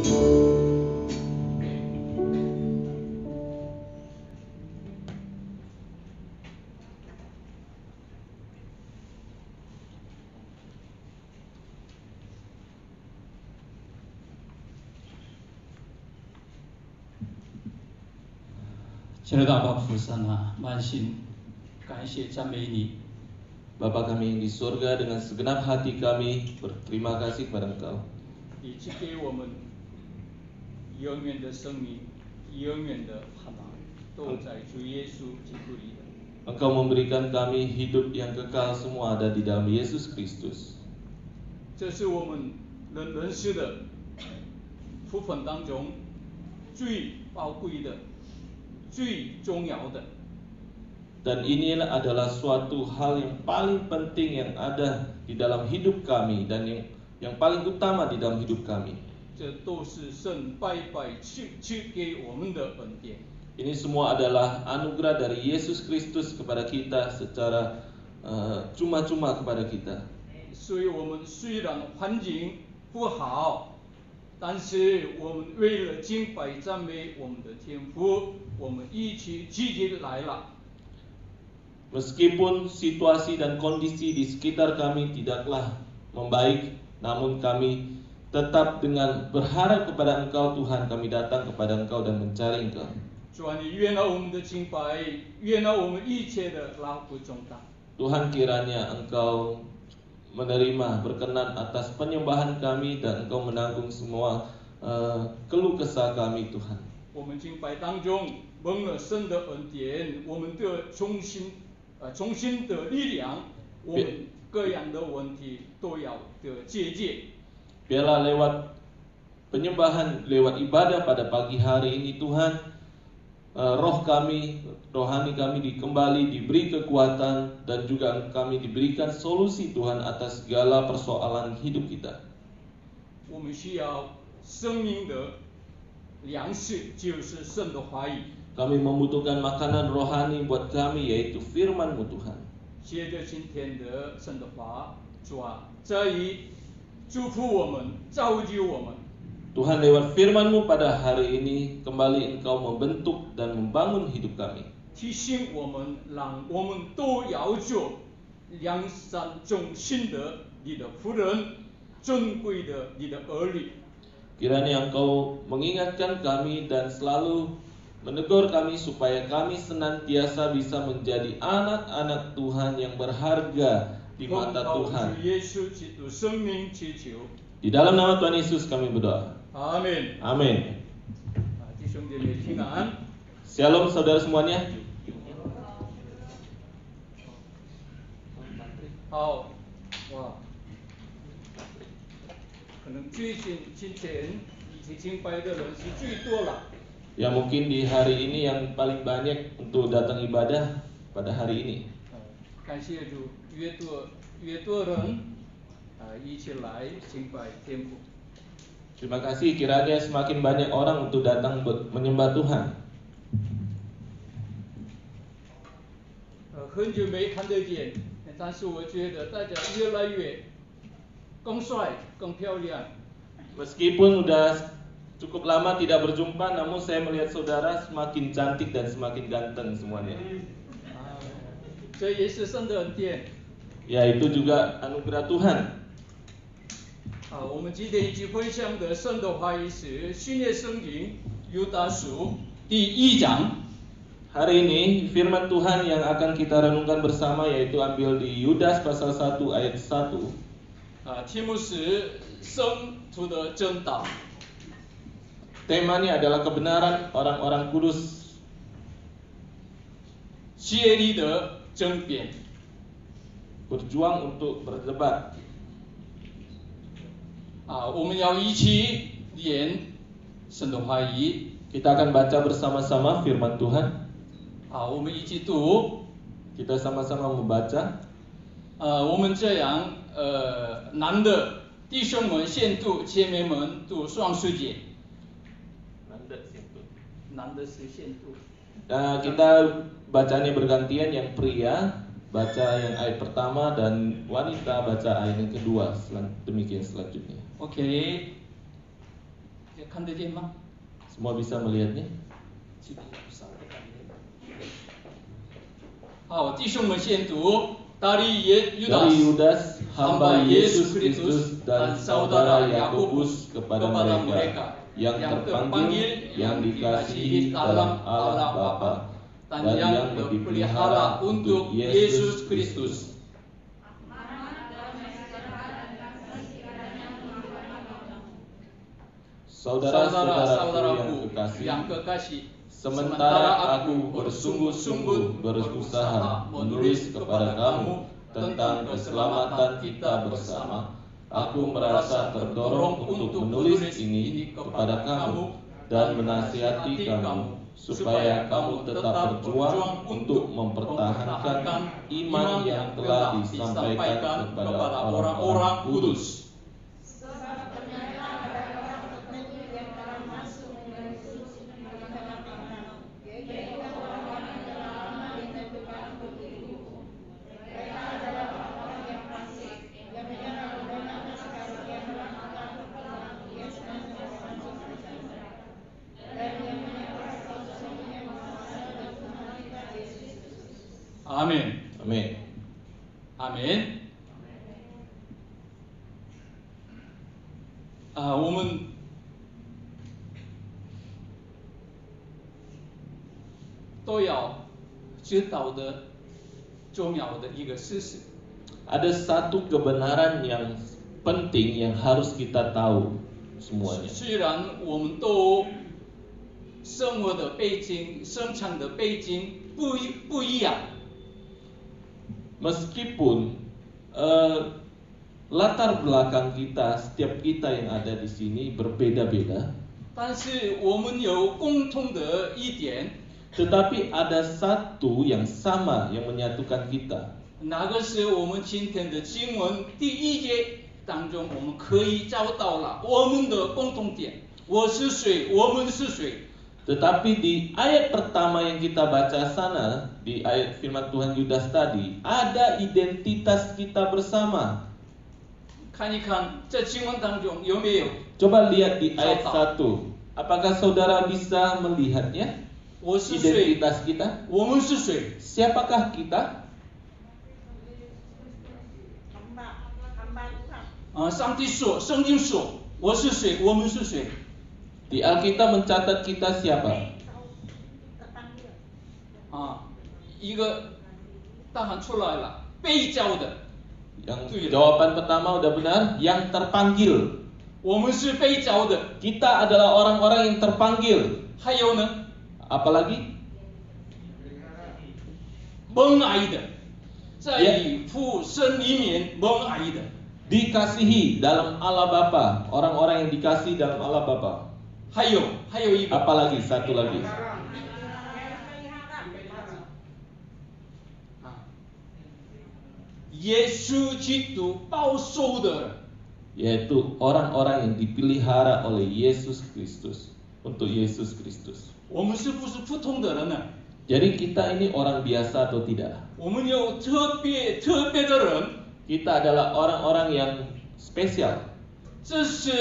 亲爱的阿爸父神啊，满心感谢赞美你。 Bapa kami yang di surga, dengan segenap hati kami berterima kasih kepada Engkau. 你赐给我们永远的生命，永远的盼望，都在主耶稣基督里的。 Engkau memberikan kami hidup yang kekal, semua ada di dalam Yesus Kristus. 这是我们人世的福分当中最宝贵的、最重要的。 Dan inilah adalah suatu hal yang paling penting yang ada di dalam hidup kami dan yang paling utama di dalam hidup kami. 这都是神白白赐给我们的恩典。 Ini semua adalah anugerah dari Yesus Kristus kepada kita secara cuma-cuma kepada kita. 所以我们虽然环境不好，但是我们为了敬拜赞美我们的天父，我们一起积极来了。 Meskipun situasi dan kondisi di sekitar kami tidaklah membaik, namun kami tetap dengan berharap kepada Engkau Tuhan, kami datang kepada Engkau dan mencari Engkau. 主啊，你悦纳我们的敬拜，悦纳我们一切的劳苦重担。 Tuhan, kiranya Engkau menerima, berkenan atas penyembahan kami dan Engkau menanggung semua keluh kesah kami Tuhan. 我们敬拜当中蒙了神的恩典，我们得重新的力量，我们各样的问题都要得解决。 Biarlah lewat penyembahan, lewat ibadah pada pagi hari ini Tuhan, roh kami, rohani kami diberi kekuatan dan juga kami diberikan solusi Tuhan atas segala persoalan hidup kita. 我们需要生命的粮食，就是神的话语。 Kami membutuhkan makanan rohani buat kami, yaitu firman-Mu Tuhan. 借着今天的神的话，主啊，这一祝福我们，造就我们。 Tuhan, lewat firman-Mu pada hari ini kembali Engkau membentuk dan membangun hidup kami. 提醒我们，让我们都要做良善忠心的你的仆人，尊贵的你的儿女。 Kiranya Engkau mengingatkan kami dan selalu menegur kami supaya kami senantiasa bisa menjadi anak-anak Tuhan yang berharga di mata Tuhan. Di dalam nama Tuhan Yesus kami berdoa. Amin. Amin. Shalom saudara semuanya. 好，哇，可能最近今天一起敬拜的人是最多了。 Ya, mungkin di hari ini yang paling banyak untuk datang ibadah pada hari ini. 感谢主，越多人一起来敬拜天父。 Terima kasih, kiranya semakin banyak orang untuk datang menyembah Tuhan. 很久没看得见，但是我觉得大家越来越更帅、更漂亮。 Meskipun udah cukup lama tidak berjumpa, namun saya melihat saudara semakin cantik dan semakin ganteng semuanya. 这也是神的恩典。 Ya, itu juga anugerah Tuhan. 我们今天一起分享的神的话语是新约圣经犹大书第1章。 Hari ini firman Tuhan yang akan kita renungkan bersama yaitu ambil di Yudas pasal 1 ayat 1. 题目是圣徒的真道。 Temanya adalah kebenaran orang-orang kudus. 竭力的争辩。 Berjuang untuk berdebat. 我们要一起念神的话语。 Kita akan baca bersama-sama firman Tuhan. 我们一起读。 Kita sama-sama membaca. 我们这样男的弟兄们先读，姐妹们读双书节。 男的是先读。 Kita bacanya bergantian, yang pria baca yang ayat pertama dan wanita baca ayat yang kedua. Demikian selanjutnya. OK，看得见吗？ Semua bisa melihatnya? 好，弟兄们先读。Dari Dari Yudas, hamba Yesus Kristus Kristus dan saudara Yakobus kepada mereka yang terpanggil, yang dikasihi dalam Allah Bapa, dan yang dipelihara untuk Yesus Kristus. Saudara-saudaraku yang kekasih, sementara aku bersungguh-sungguh berusaha menulis kepada kamu tentang keselamatan kita bersama, aku merasa terdorong untuk menulis ini kepada kamu dan menasihati kamu, supaya kamu tetap berjuang untuk mempertahankan iman yang telah disampaikan kepada orang-orang kudus. Amin. Amin. Amin. 我们都要知道的重要的一个事实。 Ada satu kebenaran yang penting yang harus kita tahu semuanya. 虽然我们都生活的背景、生长的背景不一样， Meskipun latar belakang kita, setiap kita yang ada di sini berbeda-beda, 但是我们有共同的一点， tetapi ada satu yang sama yang menyatukan kita. 那个是我们今天的经文第一节当中，我们可以找到了我们的共同点。我是谁？我们是谁？ Tetapi di ayat pertama yang kita baca sana, di ayat firman Tuhan Yudas tadi, ada identitas kita bersama. 看一看这经文当中有没有？ Coba lihat di ayat 1. Apakah saudara bisa melihatnya? 我是谁？ Identitas kita. 我们是谁？ Siapakah kita? 上帝说，圣经说，我是谁？我们是谁？ Di Alkitab mencatat kita siapa? 一个答案出来了，被召的。 Yang jawaban pertama udah benar, yang terpanggil. 我们是被召的。 Kita adalah orang-orang yang terpanggil. 还有呢？ Apalagi? 蒙爱的，在父神里面蒙爱的。 Dikasihi dalam Allah Bapa, orang-orang yang dikasihi dalam Allah Bapa. 还有一个。 Apalagi? Satu lagi. 耶稣基督保守的人， Yaitu orang-orang yang dipelihara oleh Yesus Kristus, untuk Yesus Kristus. 我们是不是普通的人呢？ Jadi kita ini orang biasa atau tidak? 我们有特别的人。 Kita adalah orang-orang yang spesial. 这是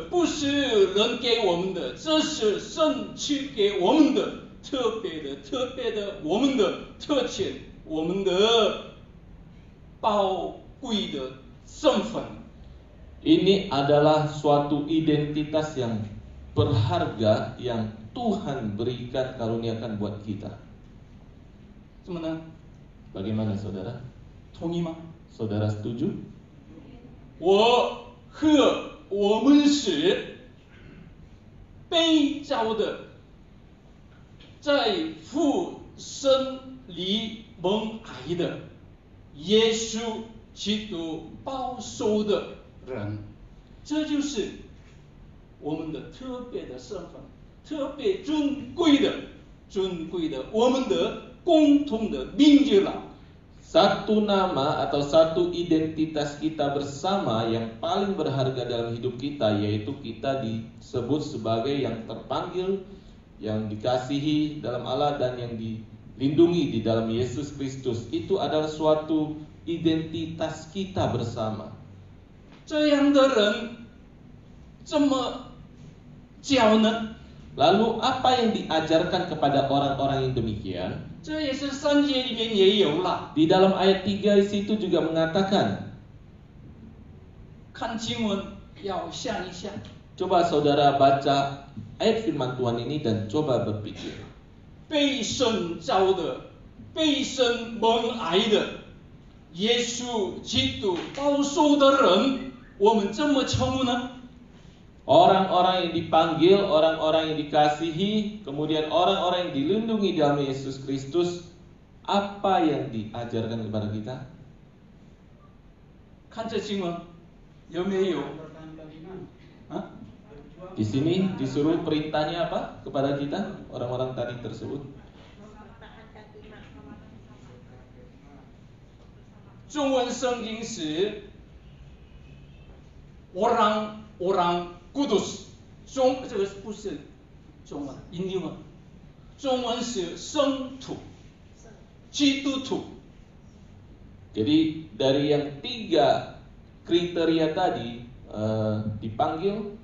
不是人给我们的？这是神赐给我们的特别的我们的特权，我们的宝贵的身份。 Ini adalah suatu identitas yang berharga yang Tuhan berikan, karuniakan buat kita. 怎么呢？ Bagaimana saudara? 同意吗？ Saudara setuju? 我和我们是被召的，在父神里蒙爱的，耶稣基督保守的人，这就是我们的特别的身份，特别尊贵的我们的共同的名字了。 Satu nama atau satu identitas kita bersama yang paling berharga dalam hidup kita, yaitu kita disebut sebagai yang terpanggil, yang dikasihi dalam Allah, dan yang dilindungi di dalam Yesus Kristus. Itu adalah suatu identitas kita bersama. 这样的人，这么教呢？ Lalu apa yang diajarkan kepada orang-orang yang demikian? 这也是3节里面也有了。 Di dalam ayat 3 di situ juga mengatakan, 看经文要想一想， coba saudara baca ayat firman Tuhan ini dan coba berpikir. 被神召的、被神蒙爱的、耶稣基督保守的人，我们怎么称呼呢？ Orang-orang yang dipanggil, orang-orang yang dikasihi, kemudian orang-orang yang dilindungi dalam Yesus Kristus, apa yang diajarkan kepada kita? 看这经文有没有？啊？ Di sini disuruh perintahnya apa kepada kita, orang-orang tadi tersebut? 中文圣经是 orang kudus， 这个不是中文，英文，中文是圣徒，基督徒。 Jadi dari yang 3 kriteria tadi, dipanggil,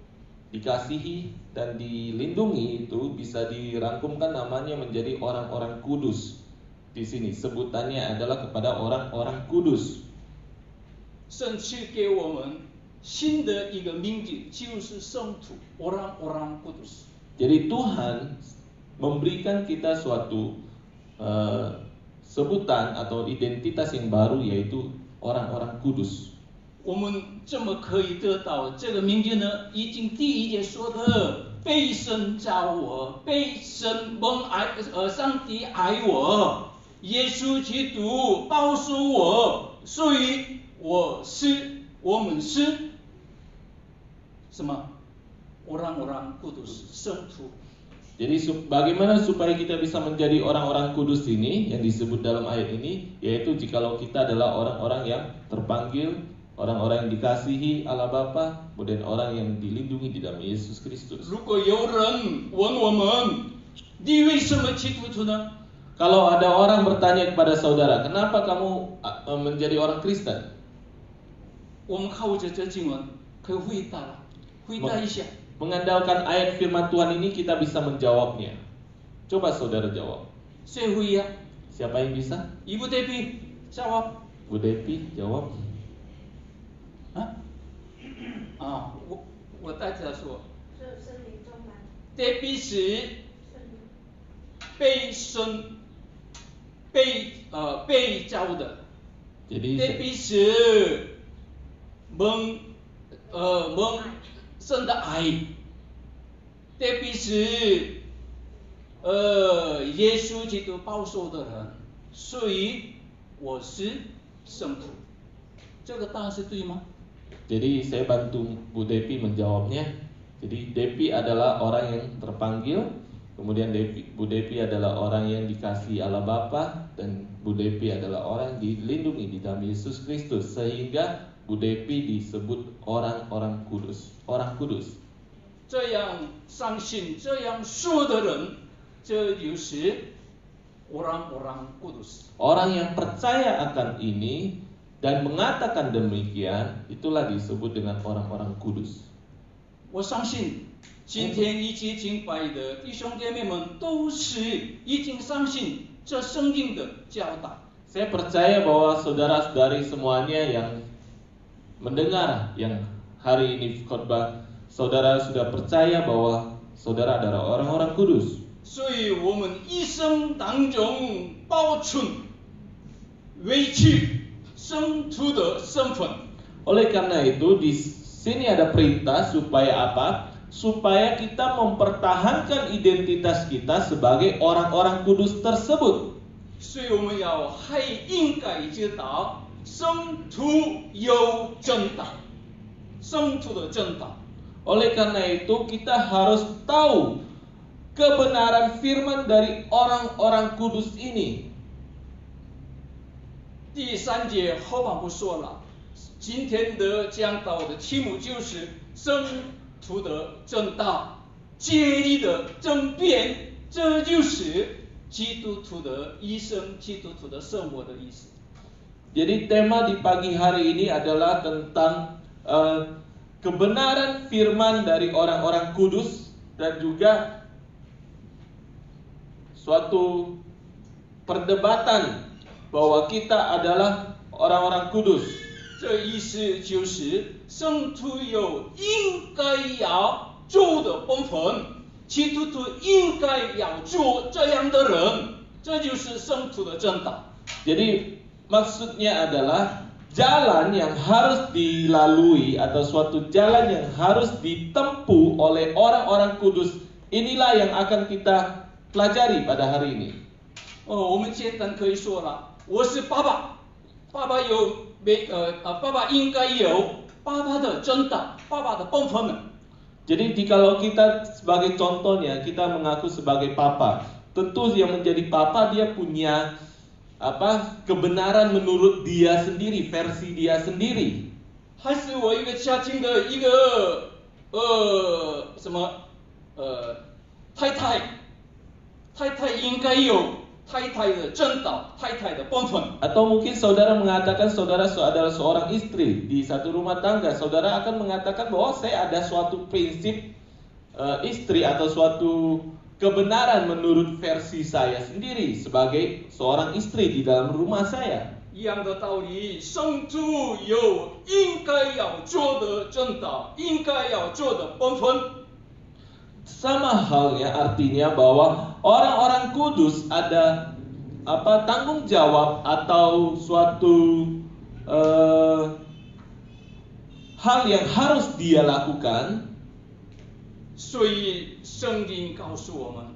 dikasihi, dan dilindungi, itu bisa dirangkumkan namanya menjadi orang-orang kudus. Di sini sebutannya adalah kepada orang-orang kudus. 神赐给我们新的一个名字，就是圣徒 orang kudus。 Jadi Tuhan memberikan kita suatu sebutan atau identitas yang baru, yaitu orang-orang kudus. 我们怎么可以得到这个名字呢？已经第1节说的，被神召我，被神蒙爱，上帝爱我，耶稣基督保守我，所以我们是什么 orang kudus， 圣徒。 Jadi bagaimana supaya kita bisa menjadi orang-orang kudus ini yang disebut dalam ayat ini, yaitu jikalau kita adalah orang-orang yang terpanggil, orang-orang yang dikasihi Allah Bapa, kemudian orang yang dilindungi di dalam Yesus Kristus. 如果有人问我们，你为什么基督徒呢？ Kalau ada orang bertanya kepada saudara, kenapa kamu menjadi orang Kristen? 我们靠着这经文可以回答了，回答一下。 Mengandalkan ayat firman Tuhan ini kita bisa menjawabnya. Coba saudara jawab. 谁会呀？ Siapa yang bisa? Ibu Devi jawab. Bu Devi jawab. 我大家说，是圣灵充满。 Devi 是被神被召的。 Jadi Devi 是蒙神的爱。Devi 是耶稣基督保守的人，所以我是圣徒。这个答案是对吗？ Jadi saya bantu Bu Devi menjawabnya. Jadi Devi adalah orang yang terpanggil, kemudian Bu Devi adalah orang yang dikasihi Allah Bapa, dan Bu Devi adalah orang yang dilindungi di dalam Yesus Kristus, sehingga Bu Devi disebut orang-orang kudus, orang kudus. 这样相信、这样说的人，这就是 orang kudus。 Orang yang percaya akan ini dan mengatakan demikian, itulah disebut dengan orang-orang kudus. 我相信今天一起敬拜的弟兄姐妹们都是已经相信这圣经的教导。 Saya percaya bahwa saudara-saudari semuanya yang mendengar yang hari ini khotbah, saudara sudah percaya bahwa saudara adalah orang-orang kudus. 所以我们一生当中保存、维持圣徒的身份。 Oleh karena itu di sini ada perintah supaya apa? Supaya kita mempertahankan identitas kita sebagai orang-orang kudus tersebut. 所以我们还应该知道圣徒有正道，圣徒的正道。 Oleh karena itu kita harus tahu kebenaran firman dari orang-orang kudus ini. 第3节后半部说了，今天的讲道的题目就是圣徒的正道，竭力的争辩，这就是基督徒的一生、基督徒的生活的意思。 Jadi tema di pagi hari ini adalah tentang kebenaran firman dari orang-orang kudus, dan juga suatu perdebatan bahwa kita adalah orang-orang kudus. 这意思就是圣徒有应该要做的本分，基督徒应该要做这样的人，这就是圣徒的正道。 Jadi maksudnya adalah jalan yang harus dilalui atau suatu jalan yang harus ditempuh oleh orang-orang kudus, inilah yang akan kita pelajari pada hari ini. 我们简单可以说了，我是爸爸，爸爸应该有爸爸的正道，爸爸的本分。 Jadi kalau kita sebagai contohnya, kita mengaku sebagai papa, tentu yang menjadi papa dia punya kebenaran menurut dia sendiri, versi dia sendiri. 还是我一个家庭的一个太太应该有太太的正道，太太的本分。 Atau mungkin saudara mengatakan saudara adalah seorang istri di satu rumah tangga, saudara akan mengatakan bahwa saya ada suatu prinsip istri atau suatu kebenaran menurut versi saya sendiri sebagai seorang istri di dalam rumah saya. 一样的道理，圣徒有应该要做的正道，应该要做的本分。 Sama halnya artinya bahwa orang-orang kudus ada tanggung jawab atau suatu hal yang harus dia lakukan. 所以圣经告诉我们，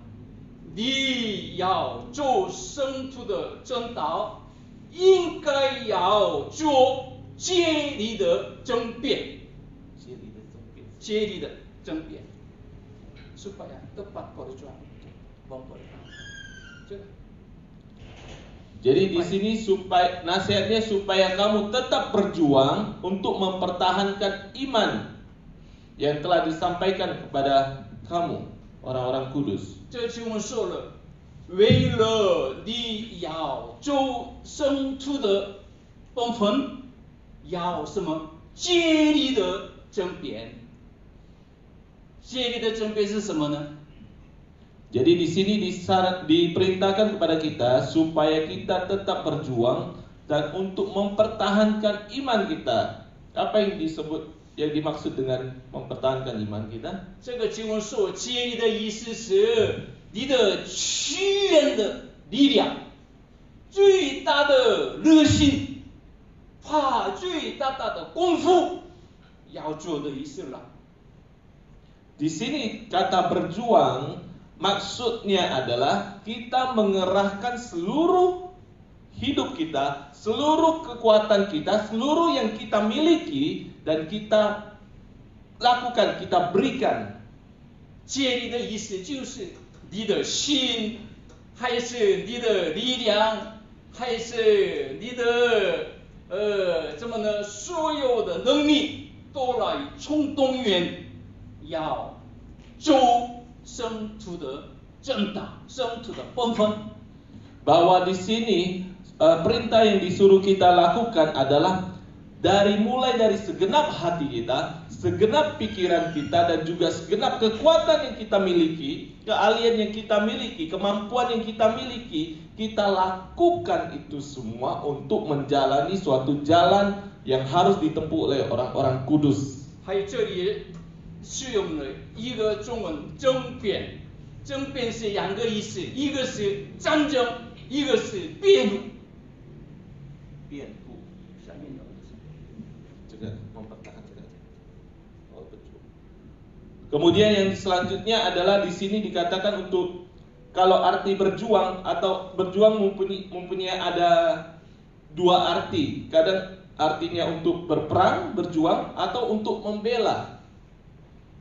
你要做圣徒的正道，应该要做接力的争辩，接力的争辩。 supaya tepat berjuang, Jadi di sini nasihatnya supaya kamu tetap berjuang untuk mempertahankan iman yang telah disampaikan kepada kamu orang-orang kudus. 这经文说了，为了你要做圣徒的本分，要什么接力的争辩。 接力的争辩是什么呢？ Jadi di sini diperintahkan kepada kita supaya kita tetap berjuang dan untuk mempertahankan iman kita. Apa yang dimaksud dengan mempertahankan iman kita? 这个经文说接力的意思是你的屈原的力量，最大的热心，花最大的功夫要做的意思了。 Di sini kata berjuang maksudnya adalah kita mengerahkan seluruh hidup kita, seluruh kekuatan kita, seluruh yang kita miliki dan kita lakukan, kita berikan. 接力的意思就是你的心，还是你的力量，还是你的所有的能力都来从动员。 要做圣徒的正道，圣徒的本分。 Bahwa di sini perintah yang disuruh kita lakukan adalah mulai dari segenap hati kita, segenap pikiran kita dan juga segenap kekuatan yang kita miliki, keahlian yang kita miliki, kemampuan yang kita miliki, kita lakukan itu semua untuk menjalani suatu jalan yang harus ditempuh oleh orang-orang kudus. 还有这里 是用了一个中文争辩，争辩是两个意思，一个是战争，一个是辩护。辩护，下面的这个mempertahankan. Kemudian yang selanjutnya adalah di sini dikatakan untuk kalau arti berjuang atau berjuang mempunyai ada dua arti. Kadang artinya untuk berperang, berjuang atau untuk membela.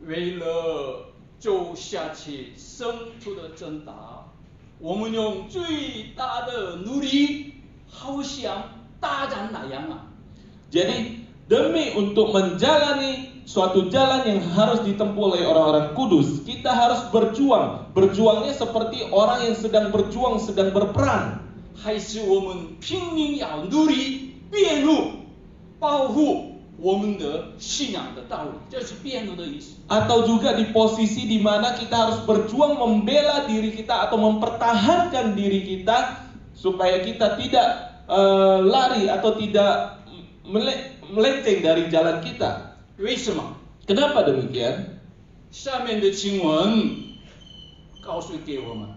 为了走下去圣徒的正道，我们用最大的努力，好像大战那样啊。 Jadi demi untuk menjalani suatu jalan yang harus ditempuh oleh orang-orang kudus, kita harus berjuang. Berjuangnya seperti orang yang sedang berjuang, sedang berperang. 还是我们拼命要努力辩护、保护我们的信仰的道理，这是辩论的意思。 Atau juga di posisi di mana kita harus berjuang membela diri kita atau mempertahankan diri kita supaya kita tidak lari atau tidak melenceng dari jalan kita. 为什么？ Kenapa demikian? 下面的经文告诉给我们，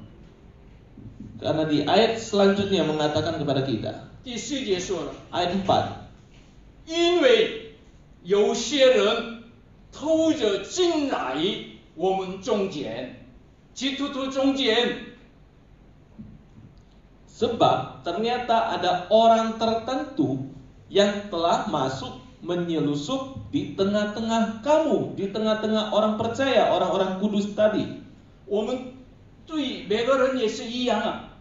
Karena di ayat selanjutnya mengatakan kepada kita, 第4节说了， ayat 4, 因为有些人偷着进来我们中间，基督徒中间， sebab ternyata ada orang tertentu yang telah masuk menyelusup di tengah-tengah kamu, di tengah-tengah orang percaya, orang-orang kudus tadi. 我们对每个人也是一样啊。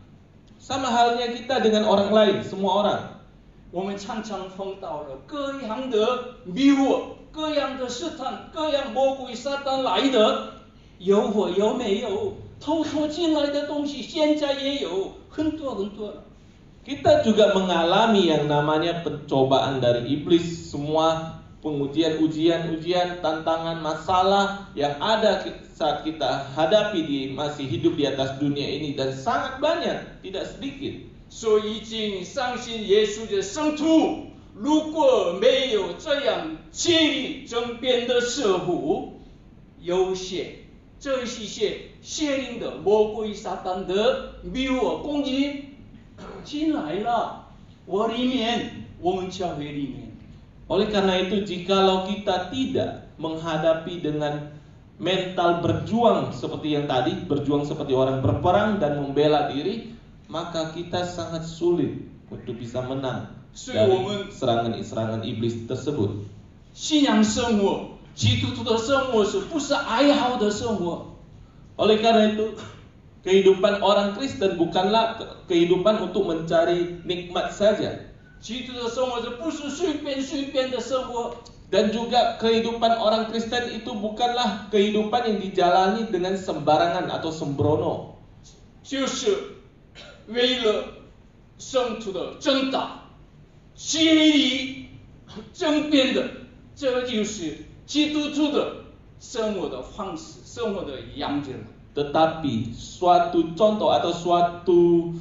Sama halnya kita dengan orang lain, semua orang. 我们常常碰到了各样的迷惑，各样的试探，各样魔鬼撒旦来的诱惑，有没有？偷偷进来的东西，现在也有很多很多了。 Kita juga mengalami yang namanya pencobaan dari iblis, semua pengujian-ujian, tantangan, masalah yang ada saat kita hadapi masih hidup di atas dunia ini, dan sangat banyak, tidak sedikit. 所以，已经相信耶稣的圣徒，如果没有这样竭力争辩的师傅，有些这些邪灵的魔鬼撒旦的迷惑攻击进来了，我里面，我们教会里面。 Oleh karena itu, jikalau kita tidak menghadapi dengan mental berjuang seperti yang tadi, berjuang seperti orang berperang dan membela diri, maka kita sangat sulit untuk bisa menang dari serangan-serangan iblis tersebut. 信仰生活，基督徒的生活是不是爱好的生活？ Oleh karena itu, kehidupan orang Kristen bukanlah kehidupan untuk mencari nikmat saja. 基督徒的生活是不是随便的生活？ Dan juga kehidupan orang Kristen itu bukanlah kehidupan yang dijalani dengan sembarangan atau sembrono. 就是为了圣徒的挣扎、竭力争辩的，这就是基督徒的生活的方式、生活的样子了。 Tetapi suatu contoh atau suatu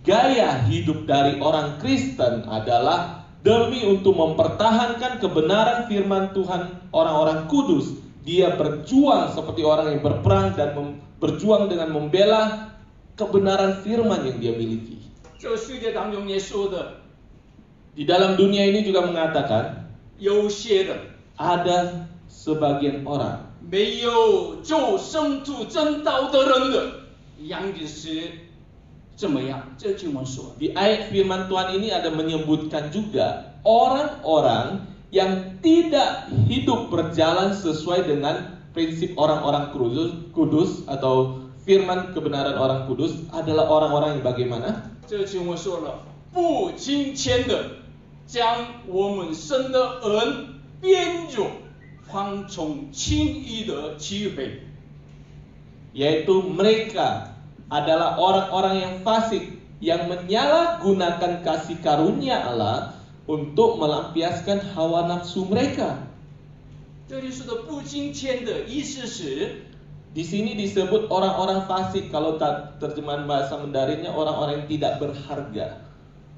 gaya hidup dari orang Kristen adalah demi untuk mempertahankan kebenaran firman Tuhan, orang-orang kudus. Dia berjuang seperti orang yang berperang dan berjuang dengan membela kebenaran firman yang dia miliki. 这世界当中也说的， Di dalam dunia ini juga mengatakan 有些人 ada sebagian orang 没有做圣徒正道的人的样子是怎么样？这经文说， di ayat firman Tuhan ini ada menyebutkan juga orang-orang yang tidak hidup berjalan sesuai dengan prinsip orang-orang kudus atau firman kebenaran orang kudus adalah orang-orang yang bagaimana? 这经文说了，不金钱的将我们神的恩变作放纵轻易的机会， Yaitu mereka adalah orang-orang yang fasik yang menyalahgunakan kasih karunia Allah untuk melampiaskan hawa nafsu mereka. 这里说的不金钱的意思是， Di sini disebut orang-orang fasik, kalau terjemahan bahasa Mandarinnya orang-orang yang tidak berharga.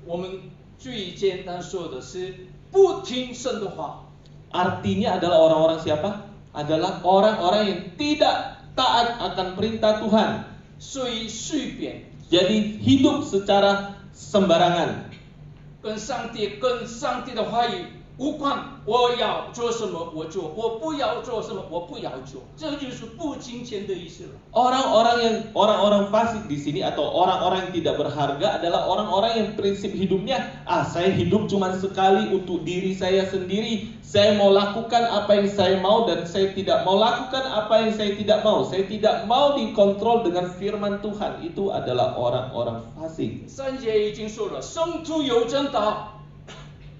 我们最简单说的是不听神的话， Artinya adalah orang-orang siapa? Adalah orang-orang yang tidak taat akan perintah Tuhan. 随便 Jadi hidup secara sembarangan. 跟上帝的话语无关。我要做什么我做，我不要做什么我不要做，这就是不金钱的意思了。 Orang-orang fasik di sini atau orang-orang yang tidak berharga adalah orang-orang yang prinsip hidupnya, saya hidup cuma sekali untuk diri saya sendiri. Saya mau lakukan apa yang saya mau dan saya tidak mau lakukan apa yang saya tidak mau. Saya tidak mau dikontrol dengan firman Tuhan. Itu adalah orang-orang fasik. 3节已经说了，圣徒有真道。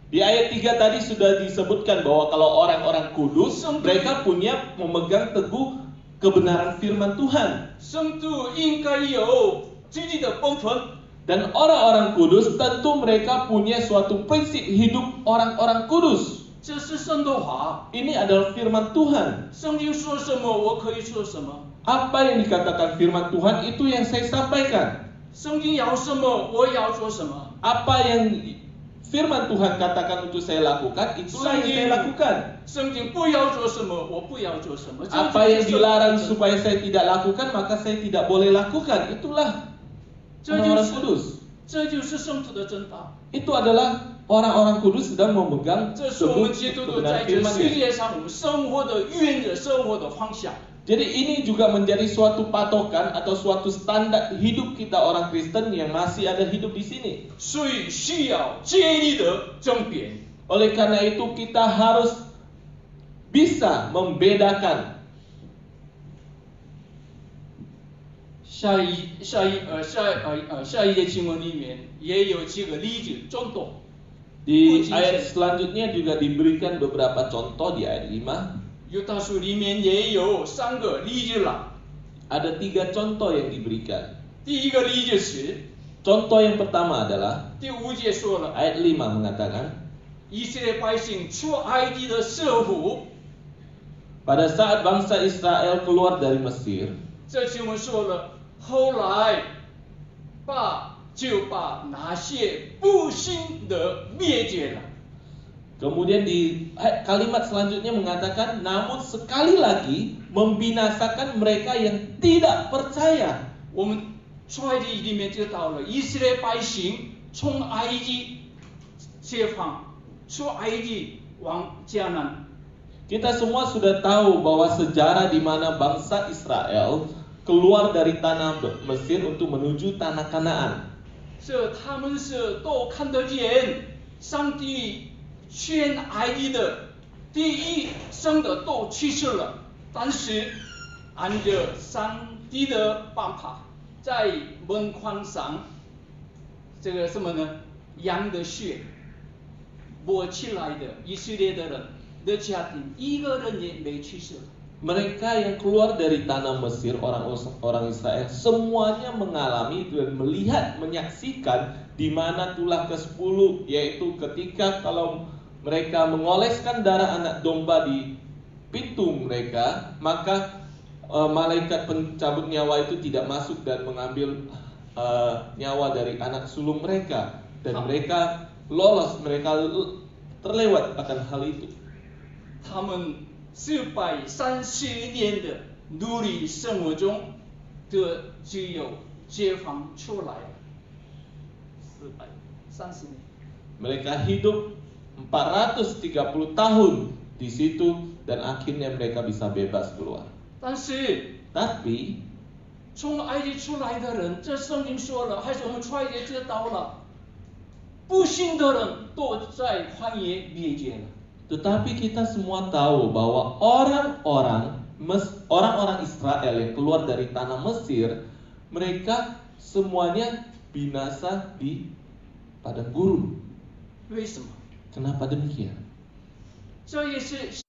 Di ayat 3 tadi sudah disebutkan bahwa kalau orang-orang kudus, mereka punya memegang teguh kebenaran firman Tuhan. 圣徒应该有自己的本分。 Dan orang-orang kudus tentu mereka punya suatu prinsip hidup orang-orang kudus. 这是神的话。 Ini adalah firman Tuhan. 圣经说什么，我可以说什么。 Apa yang dikatakan firman Tuhan itu yang saya sampaikan. 圣经要什么，我要做什么。 Apa yang firman Tuhan katakan untuk saya lakukan, itulah yang saya lakukan. 圣经不要做什么，我不要做什么。 Apa yang dilarang supaya saya tidak lakukan, maka saya tidak boleh lakukan. Itulah orang-orang kudus. 这就是圣徒的真道。 Itu adalah orang-orang kudus sedang memegang 这是我们 teguh 基督徒 kebenaran 在这世 firman-Nya. 界上我们生活的原则、生活的方向。 Jadi ini juga menjadi suatu patokan atau suatu standar hidup kita orang Kristen yang masih ada hidup di sini. 所以需要竭力的争辩。 Oleh karena itu kita harus bisa membedakan. 下一节经文里面也有几个例子，中多。 Di ayat selanjutnya juga diberikan beberapa contoh di ayat 5. 犹大书里面也有3个例子了。 Ada 3 contoh yang diberikan. 第一个例子是 Contoh yang pertama adalah 第5节说了， ayat 5 mengatakan, 以色列百姓出埃及的时候， pada saat bangsa Israel keluar dari Mesir, 这经文说了，后来就把那些不信的灭绝了。 kemudian di kalimat selanjutnya mengatakan, namun sekali lagi membinasakan mereka yang tidak percaya. 我们出埃及里面就到了以色列百姓从埃及解放，出埃及往迦南。 Kita semua sudah tahu bahwa sejarah di mana bangsa Israel keluar dari tanah Mesir untuk menuju tanah Kanaan. 这他们是都看得见上帝劝埃及的第一生的都去世了，但是按着上帝的办法，在门框上这个什么呢？羊的血抹起来的以色列的人的家庭一个人也没去世。 Mereka yang keluar dari tanah Mesir, orang Israel, semuanya mengalami dan melihat, menyaksikan di mana tulah ke-10, yaitu ketika kalau mereka mengoleskan darah anak domba di pintu mereka, maka malaikat pencabut nyawa itu tidak masuk dan mengambil nyawa dari anak sulung mereka, dan mereka lolos, mereka terlewat akan hal itu. 他们430年的奴隶生活中的只有解放出来了430年。 Mereka hidup 430 tahun di situ dan akhirnya mereka bisa bebas keluar. 但是 Tapi 从埃及出来的人，这圣经说了，还是我们出埃及知道了，不信的人都在旷野灭绝了。 tetapi kita semua tahu bahwa orang-orang Israel yang keluar dari tanah Mesir, mereka semuanya binasa di padang gurun. 为什么？ Kenapa demikian? 这也是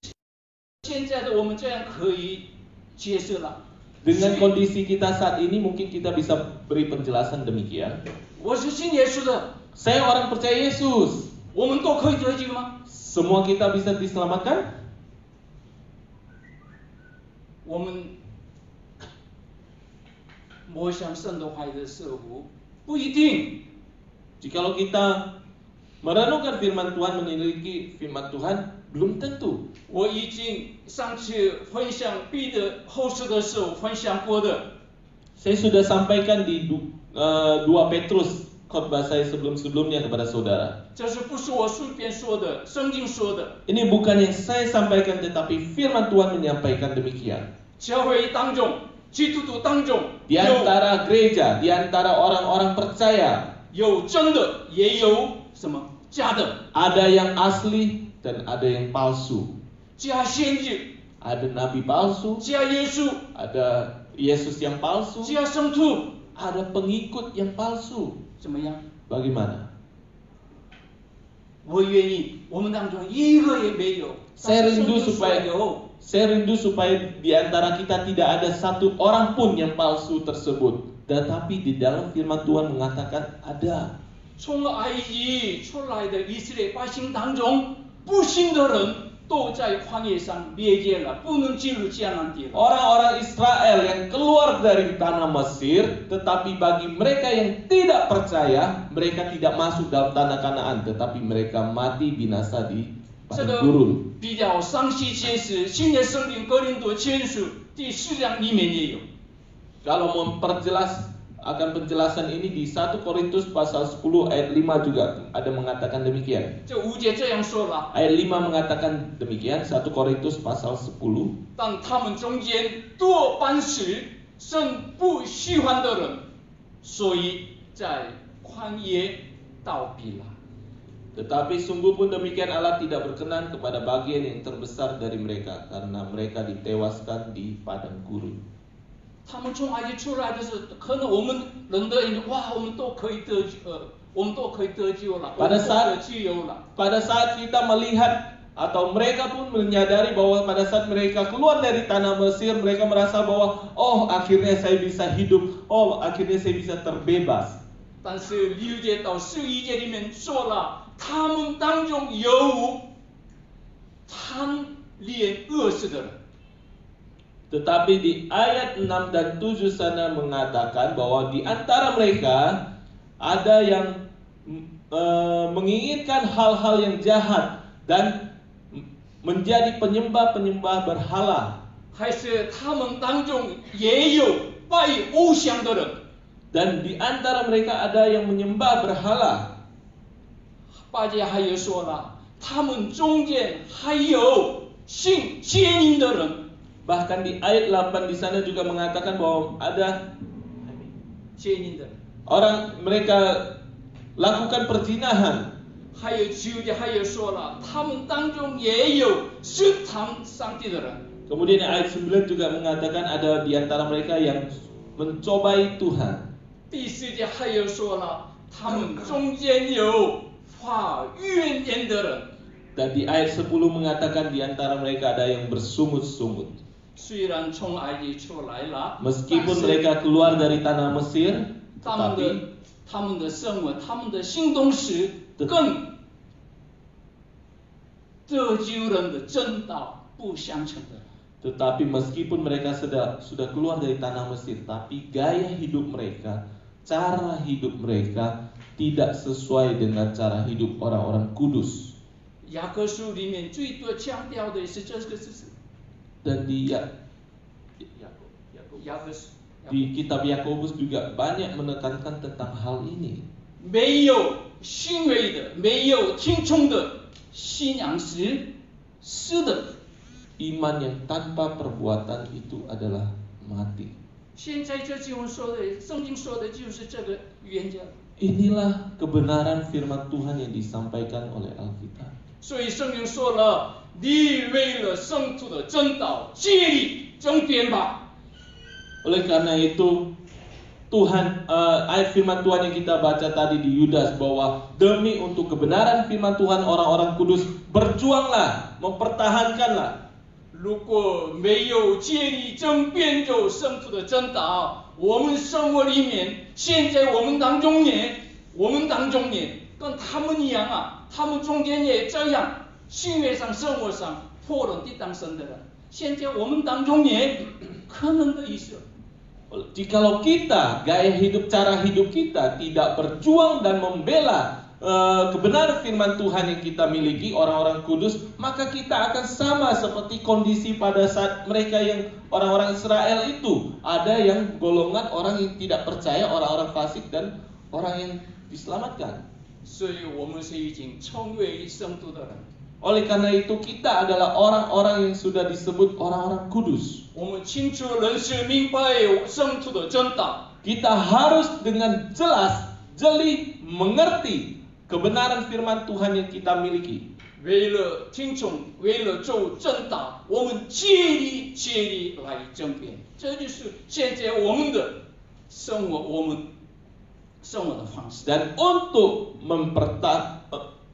现在的我们这样可以解释了。 Dengan kondisi kita saat ini mungkin kita bisa beri penjelasan demikian. 我是信耶稣的， Saya orang percaya Yesus. 我们都可以得救吗？ Semua kita bisa diselamatkan? 我们默想神的话语的时候，不一定。 Jikalau kita merenungkan firman Tuhan, meneliti firman Tuhan, belum tentu. 我已经上次分享彼得后书的时候分享过的。 Saya sudah sampaikan di 2 Petrus khotbah saya sebelum-sebelumnya kepada saudara. 这是不是我顺便说的，圣经说的。 Ini bukan yang saya sampaikan, tetapi firman Tuhan menyampaikan demikian. 教会当中，基督徒当中， Di antara gereja, di antara orang-orang percaya, 有真的，也有什么假的。 ada yang asli dan ada yang palsu. 假先知， Ada nabi palsu, 假耶稣， ada Yesus yang palsu, 假圣徒， ada pengikut yang palsu. 怎么样？ Bagaimana? 我愿意，我们当中一个也没有。 Saya 但是圣 rindu 经说 supaya 有。 Saya rindu supaya di antara kita tidak ada satu orang pun yang palsu tersebut. Tetapi di dalam firman Tuhan mengatakan ada. 从埃及出来的以色列百姓当中，不信的人都在旷野上灭绝了，不能进入迦南地了。 Orang-orang Israel yang keluar dari tanah Mesir, tetapi bagi mereka yang tidak percaya, mereka tidak masuk dalam tanah Kanaan, tetapi mereka mati binasa di 这 padang 个 gurun. 比较详细解释，新约圣经哥林多前书第4章里面也有。 Kalau memperjelas akan penjelasan ini di 1 Korintus pasal 10 ayat 5 juga ada mengatakan demikian. 这5节这样说了， Ayat 5 mengatakan demikian, 1 Korintus pasal 10. 但他们中间多半是神不喜欢的人，所以在旷野倒闭了。 Tetapi sungguh pun demikian Allah tidak berkenan kepada bagian yang terbesar dari mereka, karena mereka ditewaskan di padang gurun. 他们从埃及出来的时候，可能我们人的眼哇，我们都可以得救，我们都可以得救了，我们都得自由了。 Pada saat kita melihat atau mereka pun menyadari bahwa pada saat mereka keluar dari tanah Mesir, mereka merasa bahwa oh akhirnya saya bisa hidup, oh akhirnya saya bisa terbebas. 但是6节到11节里面说了，他们当中有贪恋恶事的人。 Tetapi di ayat 6 dan 7 sana mengatakan bahwa di antara mereka ada yang menginginkan hal-hal yang jahat dan menjadi penyembah-penyembah berhala. 还是他们当中也有拜偶像的人。 Dan di antara mereka ada yang menyembah berhala. 8节还有说了，他们中间还有信奸淫的人。 Bahkan di ayat 8 di sana juga mengatakan bahwa ada 奸淫的人。 orang mereka lakukan perzinahan. 还有9节还有说了，他们当中也有试探上帝的人。 Kemudian ayat 9 juga mengatakan ada di antara mereka yang mencobai Tuhan. 第4节还有说了，他们中间有发怨言的人。 Dan di ayat 10 mengatakan di antara mereka ada yang bersungut-sungut. 虽然从埃及出来了， Meskipun mereka keluar dari tanah Mesir, 他们的生活、他们的行动是跟得救人的真道不相称的。 tetapi meskipun mereka sudah keluar dari tanah Mesir, tapi gaya hidup mereka, cara hidup mereka tidak sesuai dengan cara hidup orang-orang kudus. 雅各书里面最多强调的是这个事。 Dan di kitab Yakobus juga banyak menekankan tentang hal ini. 没有行为的，没有听从的信仰是死的。 Iman yang tanpa perbuatan itu adalah mati. 现在这经文说的，圣经说的就是这个原则。 Inilah kebenaran firman Tuhan yang disampaikan oleh Alkitab. 所以圣经说了，你为了圣徒的真道竭力争辩吧。 Oleh karena itu Tuhan ayat firman Tuhan yang kita baca tadi di Yudas bahwa demi untuk kebenaran firman Tuhan orang-orang kudus berjuanglah, mempertahankanlah. 如果没有竭力争辩着圣徒的真道，我们生活里面，现在我们当中也跟他们一样啊，他们中间也这样，行为上、生活上破了抵挡神的人，现在我们当中也可能的意思。 Jikalau kita, gaya hidup, cara hidup kita tidak berjuang dan membela kebenaran firman Tuhan yang kita miliki, orang-orang kudus, maka kita akan sama seperti kondisi pada saat mereka yang orang-orang Israel itu. Ada yang golongan orang yang tidak percaya, orang-orang fasik dan orang yang diselamatkan. 所以我们是已经成为圣徒的人。 Oleh karena itu kita adalah orang-orang yang sudah disebut orang-orang kudus. 我们清楚认识明白圣徒的真道。 Kita harus dengan jelas, jeli mengerti kebenaran firman Tuhan yang kita miliki. 为了听从，为了走正道，我们竭力来争辩，这就是现在我们的生活，我们生活的方式。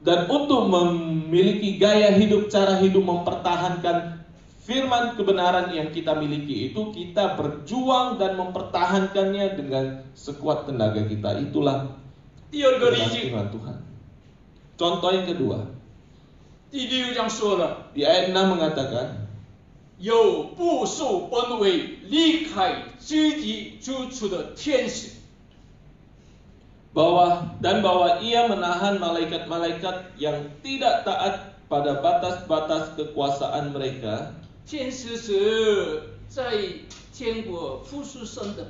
Dan untuk memiliki gaya hidup, cara hidup mempertahankan firman kebenaran yang kita miliki itu, kita berjuang dan mempertahankannya dengan sekuat tenaga kita. Itulah firman Tuhan. Contoh yang kedua. 第6章说了， Di ayat 6 mengatakan, 有不受本位离开自己住处的天使， bahwa ia menahan malaikat-malaikat yang tidak taat pada batas-batas kekuasaan mereka. 天使是在天国服侍神的，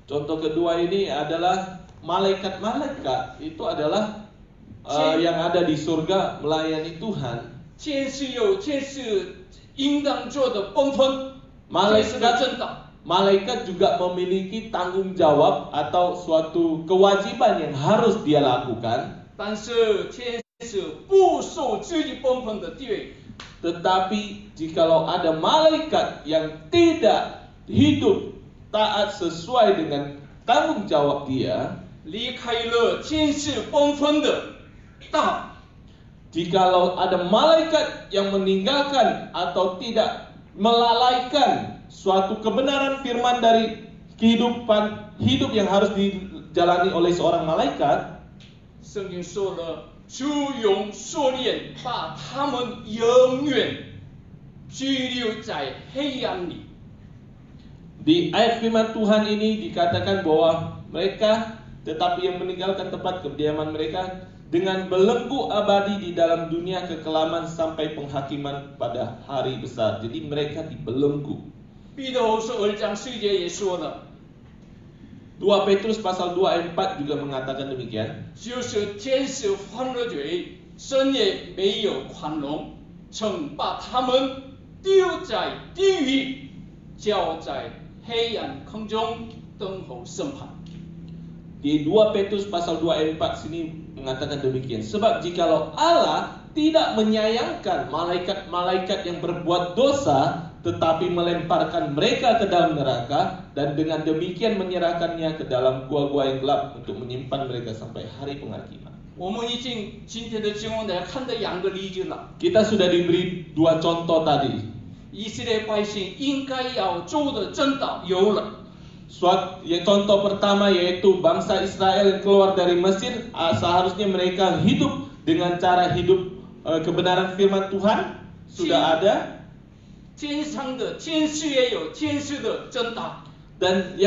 Contoh kedua ini adalah malaikat-malaikat itu adalah yang ada di surga melayani Tuhan. 天使有天使应当做的本分，天使的真道。 Malaikat juga memiliki tanggung jawab atau suatu kewajiban yang harus dia lakukan. 但是天使不受自己本分的地位， Tetapi jikalau ada malaikat yang tidak hidup taat sesuai dengan tanggung jawab dia, 离开了天使本分的道， jikalau ada malaikat yang meninggalkan atau tidak melalaikan suatu kebenaran firman dari kehidupan hidup yang harus dijalani oleh seorang malaikat, 圣经说了，主用锁链把他们永远拘留在黑暗里。 di ayat firman Tuhan ini dikatakan bahwa mereka tetapi yang meninggalkan tempat kediaman mereka dengan belenggu abadi di dalam dunia kekelaman sampai penghakiman pada hari besar. Jadi mereka dibelenggu. 彼得后书2章10节也说了， 2 Petrus pasal 2 ayat 4 juga mengatakan demikian. 就是天使犯了罪，神也没有宽容，曾把他们丢在地狱，交在黑暗坑中等候审判。 Di 2 Petrus pasal 2 ayat 4 sini mengatakan demikian. Sebab jikalau Allah tidak menyayangkan malaikat-malaikat yang berbuat dosa, tetapi melemparkan mereka ke dalam neraka, dan dengan demikian menyerahkannya ke dalam gua-gua yang gelap untuk menyimpan mereka sampai hari penghakiman. 我们已经今天的经文来看到2个例子了。 Kita sudah diberi 2 contoh tadi. 以色列百姓应该要走的正道有了， Contoh pertama yaitu bangsa Israel yang keluar dari Mesir, seharusnya mereka hidup dengan cara hidup kebenaran firman Tuhan sudah ada. 天上的天使也有天使的正道。 Dan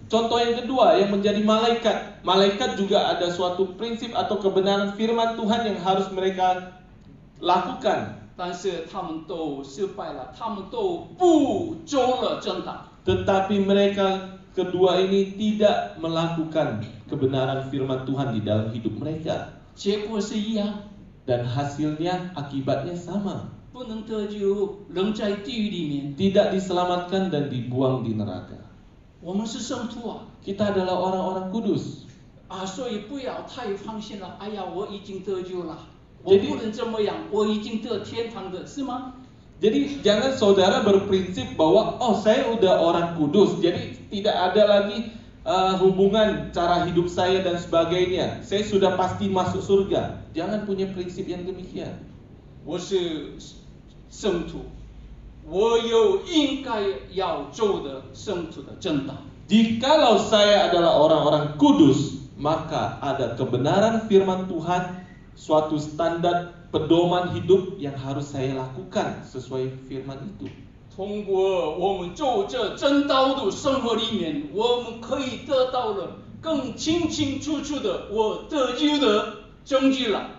contoh yang kedua yang menjadi malaikat juga ada suatu prinsip atau kebenaran firman Tuhan yang harus mereka lakukan. 但是他们都失败了，他们都不走了正道。 Tetapi mereka kedua ini tidak melakukan kebenaran firman Tuhan di dalam hidup mereka. 结果是一样， Dan hasilnya akibatnya sama. 不能得救，仍在地狱里面。 Tidak diselamatkan dan dibuang di neraka. 我们是圣徒啊， Kita adalah orang-orang kudus. 所以不要太放心了。哎呀，我已经得救了，我 Jadi- 不能这么样，我已经得天堂的，是吗？ Jadi jangan saudara berprinsip bahwa saya udah orang kudus, jadi tidak ada lagi hubungan cara hidup saya dan sebagainya. Saya sudah pasti masuk surga. Jangan punya prinsip yang demikian. 我是圣徒，我有应该要走的圣徒的正道。 Jikalau saya adalah orang-orang kudus, maka ada kebenaran firman Tuhan, suatu standar pedoman hidup yang harus saya lakukan sesuai firman itu. 通过我们走这真道的生活里面，我们可以得到了更清清楚楚的我得救的证据了。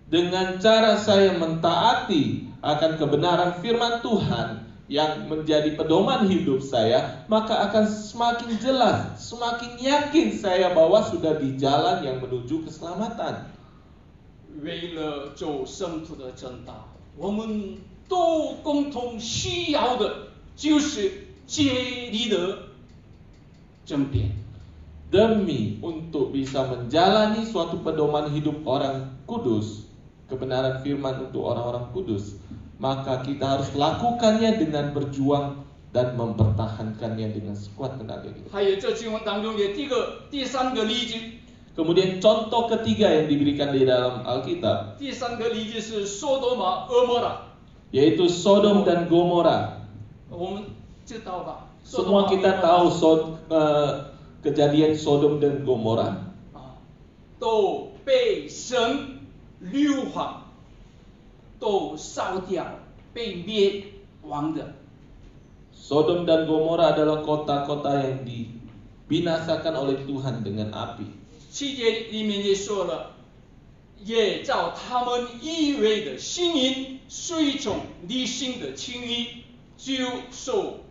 Dengan cara saya mentaati akan kebenaran firman Tuhan yang menjadi pedoman hidup saya, maka akan semakin jelas, semakin yakin saya bahwa sudah di jalan yang menuju keselamatan. 为了走圣徒的正道，我们都共同需要的就是接力的争辩。 Demi untuk bisa menjalani suatu pedoman hidup orang kudus, kebenaran firman untuk orang-orang kudus, maka kita harus lakukannya dengan berjuang dan mempertahankannya dengan sekuat tenaga kita. 还有这经文当中的第三个例子， Kemudian contoh ketiga yang diberikan di dalam Alkitab 第三个例子是索多玛、俄摩拉， yaitu Sodom dan Gomora. 我们知道吧？ Semua kita tahu kejadian Sodom dan Gomora. 都被神硫化，都烧掉，被灭亡的。 Sodom dan Gomora adalah kota-kota yang dibinasakan oleh Tuhan dengan api. 7节里面也说了，也照他们以为的心意，随从理性的情欲，就受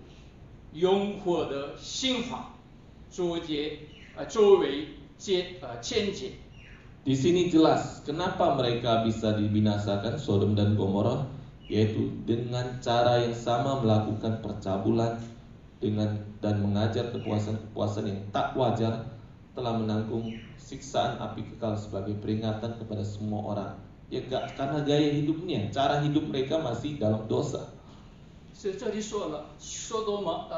永火的刑罚，作为见解。 Di sini jelas kenapa mereka bisa dibinasakan Sodom dan Gomora, yaitu dengan cara yang sama melakukan percabulan dan mengajar kepuasan-kepuasan yang tak wajar, telah menanggung siksaan api kekal sebagai peringatan kepada semua orang. Ya karena gaya hidupnya, cara hidup mereka masih dalam dosa. 是这里说了，索多玛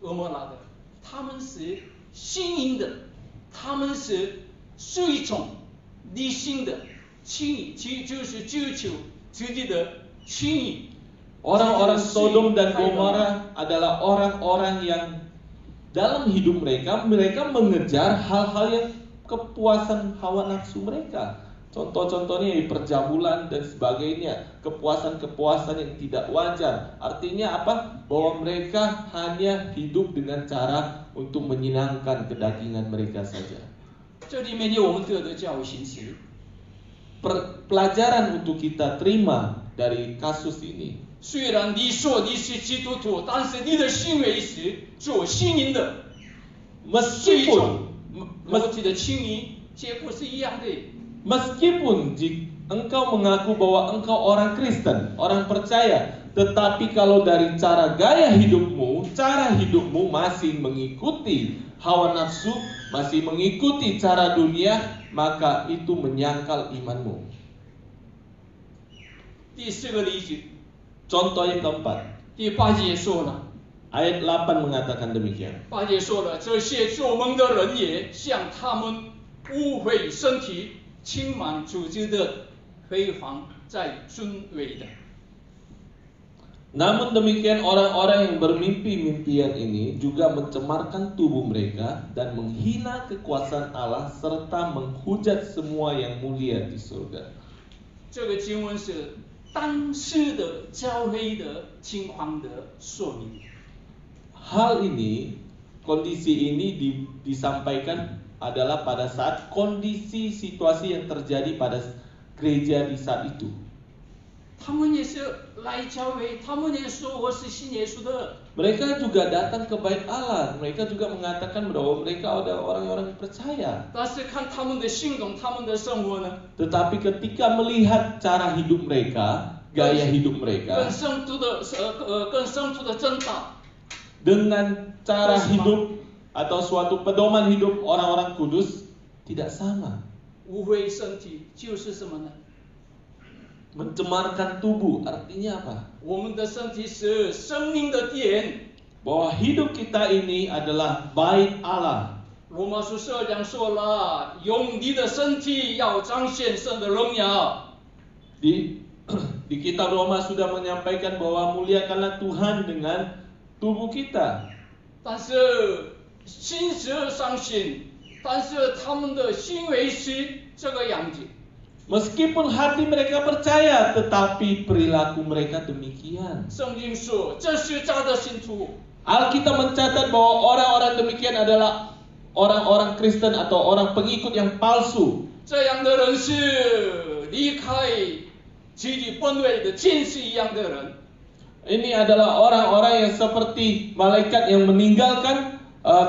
俄摩拉的，他们是心淫的，他们是随从理性的情欲，就是追求自己的情欲。 Orang-orang Sodom dan Gomora adalah orang-orang yang dalam hidup mereka mengejar hal-hal yang kepuasan hawa nafsu mereka. Contoh-contohnya percabulan dan sebagainya, kepuasan-kepuasan yang tidak wajar. Artinya apa? Bahwa mereka hanya hidup dengan cara untuk menyenangkan kedagingan mereka saja. 这里面有我们得的教训是， Pelajaran untuk kita terima dari kasus ini. 虽然你说你是基督徒，但是你的行为是做心灵的，随从肉体的情欲，结果是一样的。 Meskipun engkau mengaku bahwa engkau orang Kristen, orang percaya, tetapi kalau dari gaya hidupmu masih mengikuti hawa nafsu, masih mengikuti cara dunia, maka itu menyangkal imanmu. 第四个例子， Contoh yang keempat, 第8节说了， ayat 8 mengatakan demikian. 8节说了，这些做梦的人也像他们污秽身体、轻慢组织的辉煌在尊伟的。 Namun demikian orang-orang yang bermimpi-mimpian ini juga mencemarkan tubuh mereka dan menghina kekuasaan Allah serta menghujat semua yang mulia di surga. 这个经文是当时的教会的情况的说明。 Hal ini, kondisi ini disampaikan adalah pada saat kondisi situasi yang terjadi pada gereja di saat itu. 他们也是来教会，他们也说我是信耶稣的。 Mereka juga datang ke bait Allah. Mereka juga mengatakan bahwa mereka adalah orang-orang yang percaya. 但是看他们的行动，他们的生活呢， Tetapi ketika melihat cara hidup mereka, gaya hidup 跟 mereka 圣徒的真道， dengan cara hidup atau suatu pedoman hidup orang-orang kudus tidak sama. 污秽身体就是什么呢？ Mencemarkan tubuh artinya apa? 我们的身体是生命的殿。 Bahwa hidup kita ini adalah bait Allah. 罗马书12章说了，用你的身体要彰显神的荣耀。 Di kitab Roma sudah menyampaikan bahwa muliakanlah Tuhan dengan tubuh kita. 但是心是相信，但是他们的行为是这个样子。 Meskipun hati mereka percaya, tetapi perilaku mereka demikian. 圣经说，这是假的信徒。 Alkitab mencatat bahwa orang-orang demikian adalah orang-orang Kristen atau orang pengikut yang palsu. 这样的人是离开自己本位的天使一样的人。 Ini adalah orang-orang yang seperti malaikat yang meninggalkan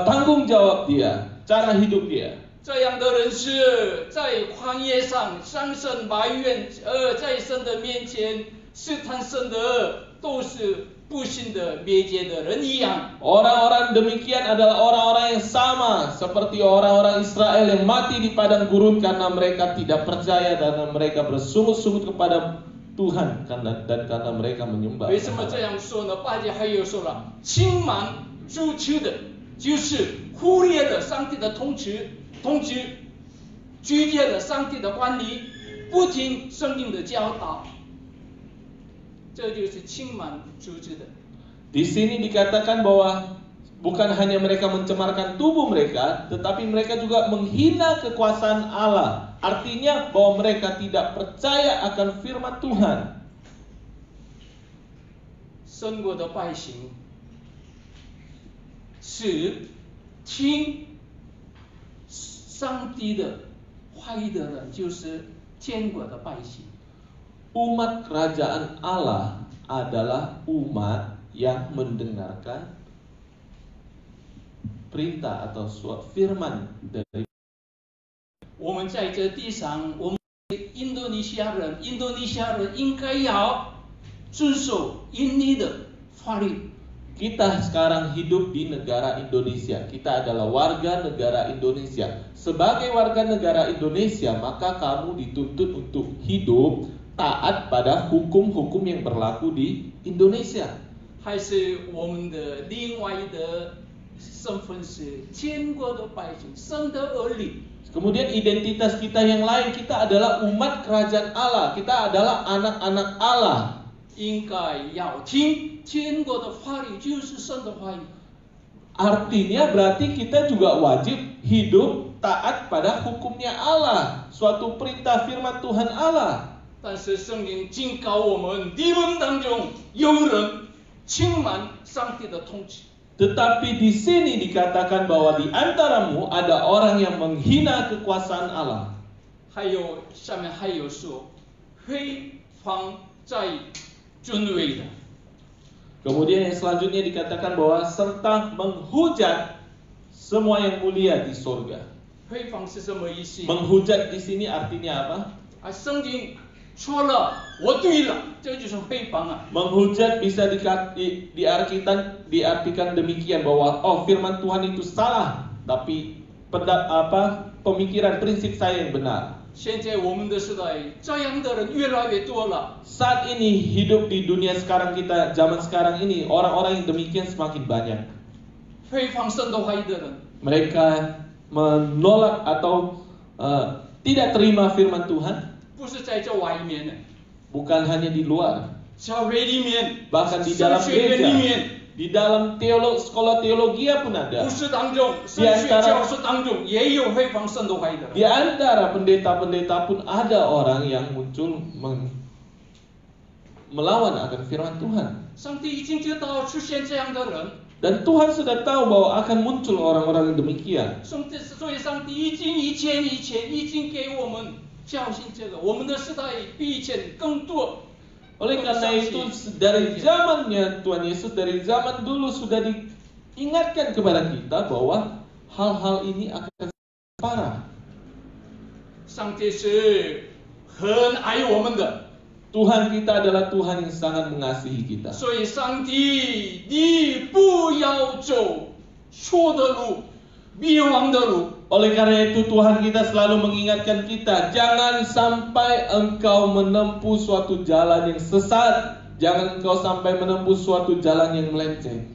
tanggung jawab dia, cara hidup dia. 这样的人是在旷野上向神埋怨，在神的面前试探神的，都是不幸的灭绝的人一样。 Orang-orang demikian adalah orang-orang yang sama seperti orang-orang Israel yang mati di padang gurun karena mereka tidak percaya, karena mereka bersungut-sungut kepada Tuhan dan karena mereka menyembah. 为什么这样说呢？8节还有说了，轻慢主持的，就是忽略了上帝的统治，拒绝了上帝的管理，不听圣经的教导，这就是轻慢主持的。 Di sini dikatakan bahwa bukan hanya mereka mencemarkan tubuh mereka, tetapi mereka juga menghina kekuasaan Allah. Artinya bahwa mereka tidak percaya akan firman Tuhan. 神国的百姓是听上帝的话语的人，就是天国的百姓。 Umat kerajaan Allah adalah umat yang mendengarkan perintah atau firman dari 我们在这地上，我们印度尼西亚人应该要遵守印尼的法律。 Kita sekarang hidup di negara Indonesia. Kita adalah warga negara Indonesia. Sebagai warga negara Indonesia, maka kamu dituntut untuk hidup taat pada hukum-hukum yang berlaku di Indonesia. 还是我们的另外的身份是天国的百姓，神的儿女。 Kemudian identitas kita yang lain, kita adalah umat kerajaan Allah. Kita adalah anak-anak Allah. 应该要听天国的话语，就是神的话语。 Artinya berarti kita juga wajib hidup taat pada hukumnya Allah, suatu perintah firman Tuhan Allah. 但是圣经警告我们，你们当中有人轻慢上帝的统治。 Tetapi di sini dikatakan bahwa di antaramu ada orang yang menghina kekuasaan Allah. 还有下面还有说，非放在尊位的。 Kemudian yang selanjutnya dikatakan bahwa serta menghujat semua yang mulia di surga. 非放是什么意思？ Menghujat di sini artinya apa? 啊，圣经错了，我对了，这就是诽谤啊。 Menghujat bisa diartikan demikian bahwa oh firman Tuhan itu salah, tapi pemikiran prinsip saya yang benar. 现在我们的时代，这样的人越来越多了。 Saat ini hidup di dunia sekarang kita, zaman sekarang ini orang-orang yang demikian semakin banyak. 非放神的话语的人， Mereka menolak atau tidak terima firman Tuhan, 不是在这外面的， bukan hanya di luar, 教会里面， bahkan di dalam 神学院里 gereja, 面， di dalam sekolah teologi pun ada. 牧师当中，神学教师当中也有非放神的话语的 Di 人。 antara pendeta-pendeta pun ada orang yang muncul melawan akan firman Tuhan. 上帝已经知道出现这样的人， Dan Tuhan sudah tahu bahwa akan muncul orang-orang yang demikian. 所以上帝以前已经给我们教训这个，我们的时代比以前更多。 Oleh karena itu dari zamannya Tuhan Yesus, dari zaman dulu sudah diingatkan kepada kita bahwa hal-hal ini akan parah. 上帝是很爱我们的， Tuhan kita adalah Tuhan yang sangat mengasihi kita. 所以上帝，你不要走错的路，灭亡的路。 Oleh karena itu Tuhan kita selalu mengingatkan kita, jangan sampai engkau menempuh suatu jalan yang sesat, jangan engkau sampai menempuh suatu jalan yang melenceng.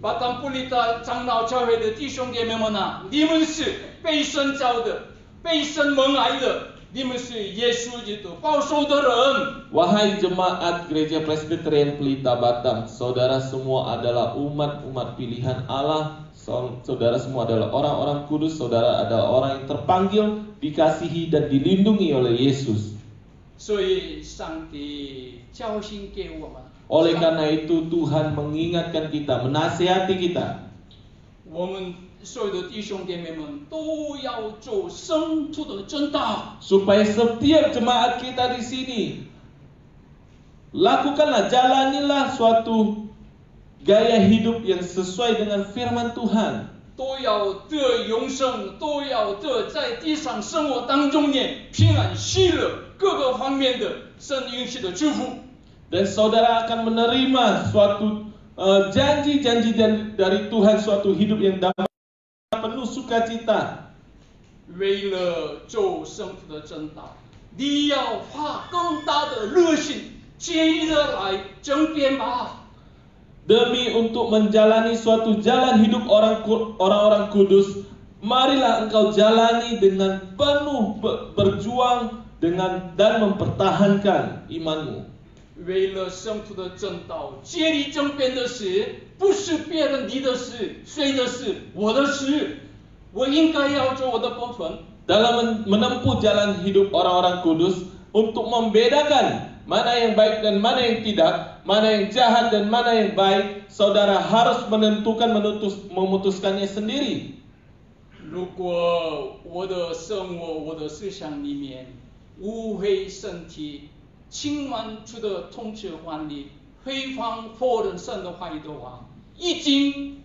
巴当布里的长老教会的弟兄姐妹们啊，你们是被神召的，被神蒙爱的，你们是耶稣基督保守的人。 Wahai jemaat Gereja Presbyterian Pelita Batam, saudara semua adalah umat-umat pilihan Allah. Saudara semua adalah orang-orang kudus, saudara adalah orang yang terpanggil, dikasihi dan dilindungi oleh Yesus. 所以上帝教训给我们。 Oleh karena itu Tuhan mengingatkan kita, menasihati kita. 我们所有的弟兄姐妹们都要走圣徒的正道。 Supaya setiap jemaat kita di sini lakukanlah, jalanilah suatu gaya hidup yang sesuai dengan firman Tuhan. 都要得永生，都要得在地上生活当中的平安喜乐，各个方面的神允许的祝福。 Dan saudara akan menerima suatu janji-janji dari Tuhan, suatu hidup yang damai, penuh sukacita. 为了走圣徒的正道，你要花更大的热心，竭力的来争辩吧。 Demi untuk menjalani suatu jalan hidup orang-orang kudus, marilah engkau jalani dengan penuh berjuang dan mempertahankan imanmu. 为了圣徒的正道，竭力争辩的事，不是别人你的事、谁的事、我的事，我应该要做我的本分。 Dalam menempuh jalan hidup orang-orang kudus untuk membedakan mana yang baik dan mana yang tidak, mana yang jahat dan mana yang baik, saudara harus menentukan memutuskannya sendiri. 如果我的生活、我的思想里面污秽身体、轻慢出的统治管理、非方否认神的话语的话，已经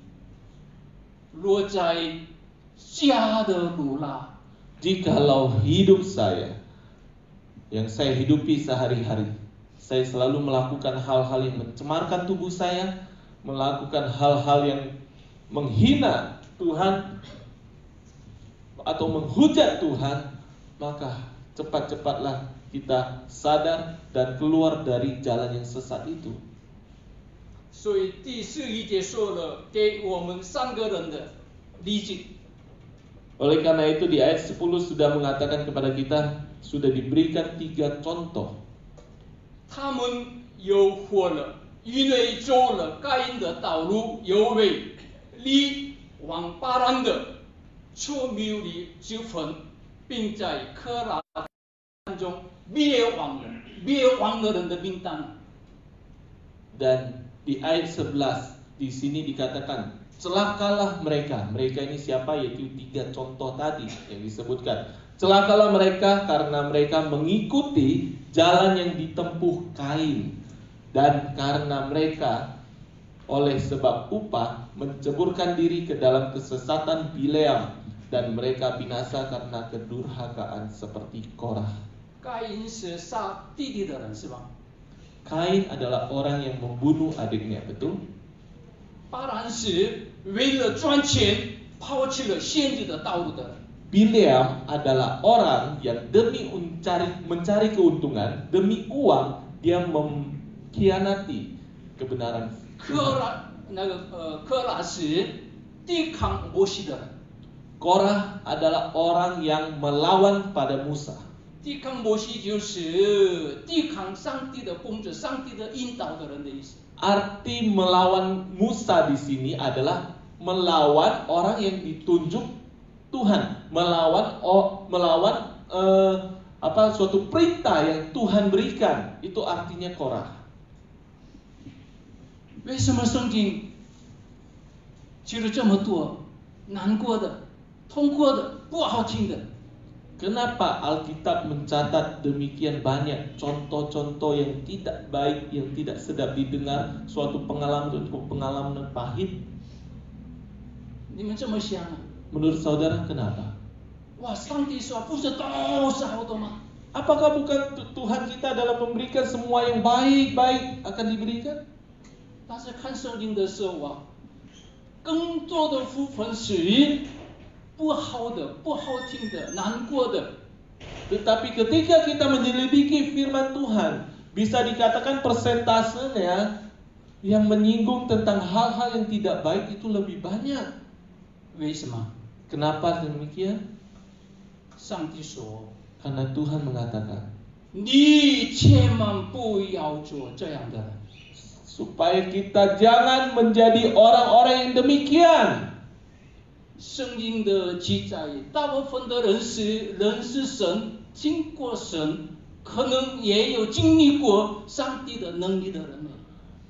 落在家的路啦。 Jikalau hidup saya yang saya hidupi sehari-hari, saya selalu melakukan hal-hal yang mencemarkan tubuh saya, melakukan hal-hal yang menghina Tuhan atau menghujat Tuhan, maka cepat-cepatlah kita sadar dan keluar dari jalan yang sesat itu. 所以第11节说了给我们3个人的例子。 Oleh karena itu di ayat 10 sudah mengatakan kepada kita, sudah diberikan 3 contoh. 他们诱惑了，因为走了该隐的道路，又为离往巴兰的出谬的纠纷，并在科拉中灭亡的人的名单。 Dan di ayat 11 di sini dikatakan, celakalah mereka. Mereka ini siapa? Yaitu 3 contoh tadi yang disebutkan. Celakalah mereka karena mereka mengikuti jalan yang ditempuh Kain, dan karena mereka oleh sebab upah menceburkan diri ke dalam kesesatan Bileam, dan mereka binasa karena kedurhakaan seperti Korah. 该隐是杀弟弟的人是吧？ Kain adalah orang yang membunuh adiknya, betul? 巴兰是为了赚钱抛弃了先知的道路的人。 Bileam adalah orang yang demi mencari keuntungan, demi uang, dia mengkhianati kebenaran. 科拉是抵抗摩西的人， Korah adalah orang yang melawan pada Musa. 抵抗摩西就是抵抗上帝的工作、上帝的引导的人的意思。 Arti melawan Musa di sini adalah melawan orang yang ditunjuk Tuhan, melawan suatu perintah yang Tuhan berikan. Itu artinya Korah. 为什么圣经记了这么多难过的、痛苦的、不好听的？ Kenapa Alkitab mencatat demikian banyak contoh-contoh yang tidak baik, yang tidak sedap didengar, suatu pengalaman pahit? 你们这么想啊？ Menurut saudara kenapa? 哇，上帝说不是都是好的吗？ Apakah bukan Tuhan kita dalam memberikan semua yang baik-baik akan diberikan? 但是看圣经的时候啊，更多的部分是不好的、不好听的、难过的。 Tetapi ketika kita menyelidiki firman Tuhan, bisa dikatakan persentasenya yang menyinggung tentang hal-hal yang tidak baik itu lebih banyak. 为什么？ Kenapa demikian? 上帝说 Karena Tuhan mengatakan, 你千万不要做这样的人。 supaya kita jangan menjadi orang-orang yang demikian. 圣经的记载，大部分的人是认识神、经过神，可能也有经历过上帝的能力的人。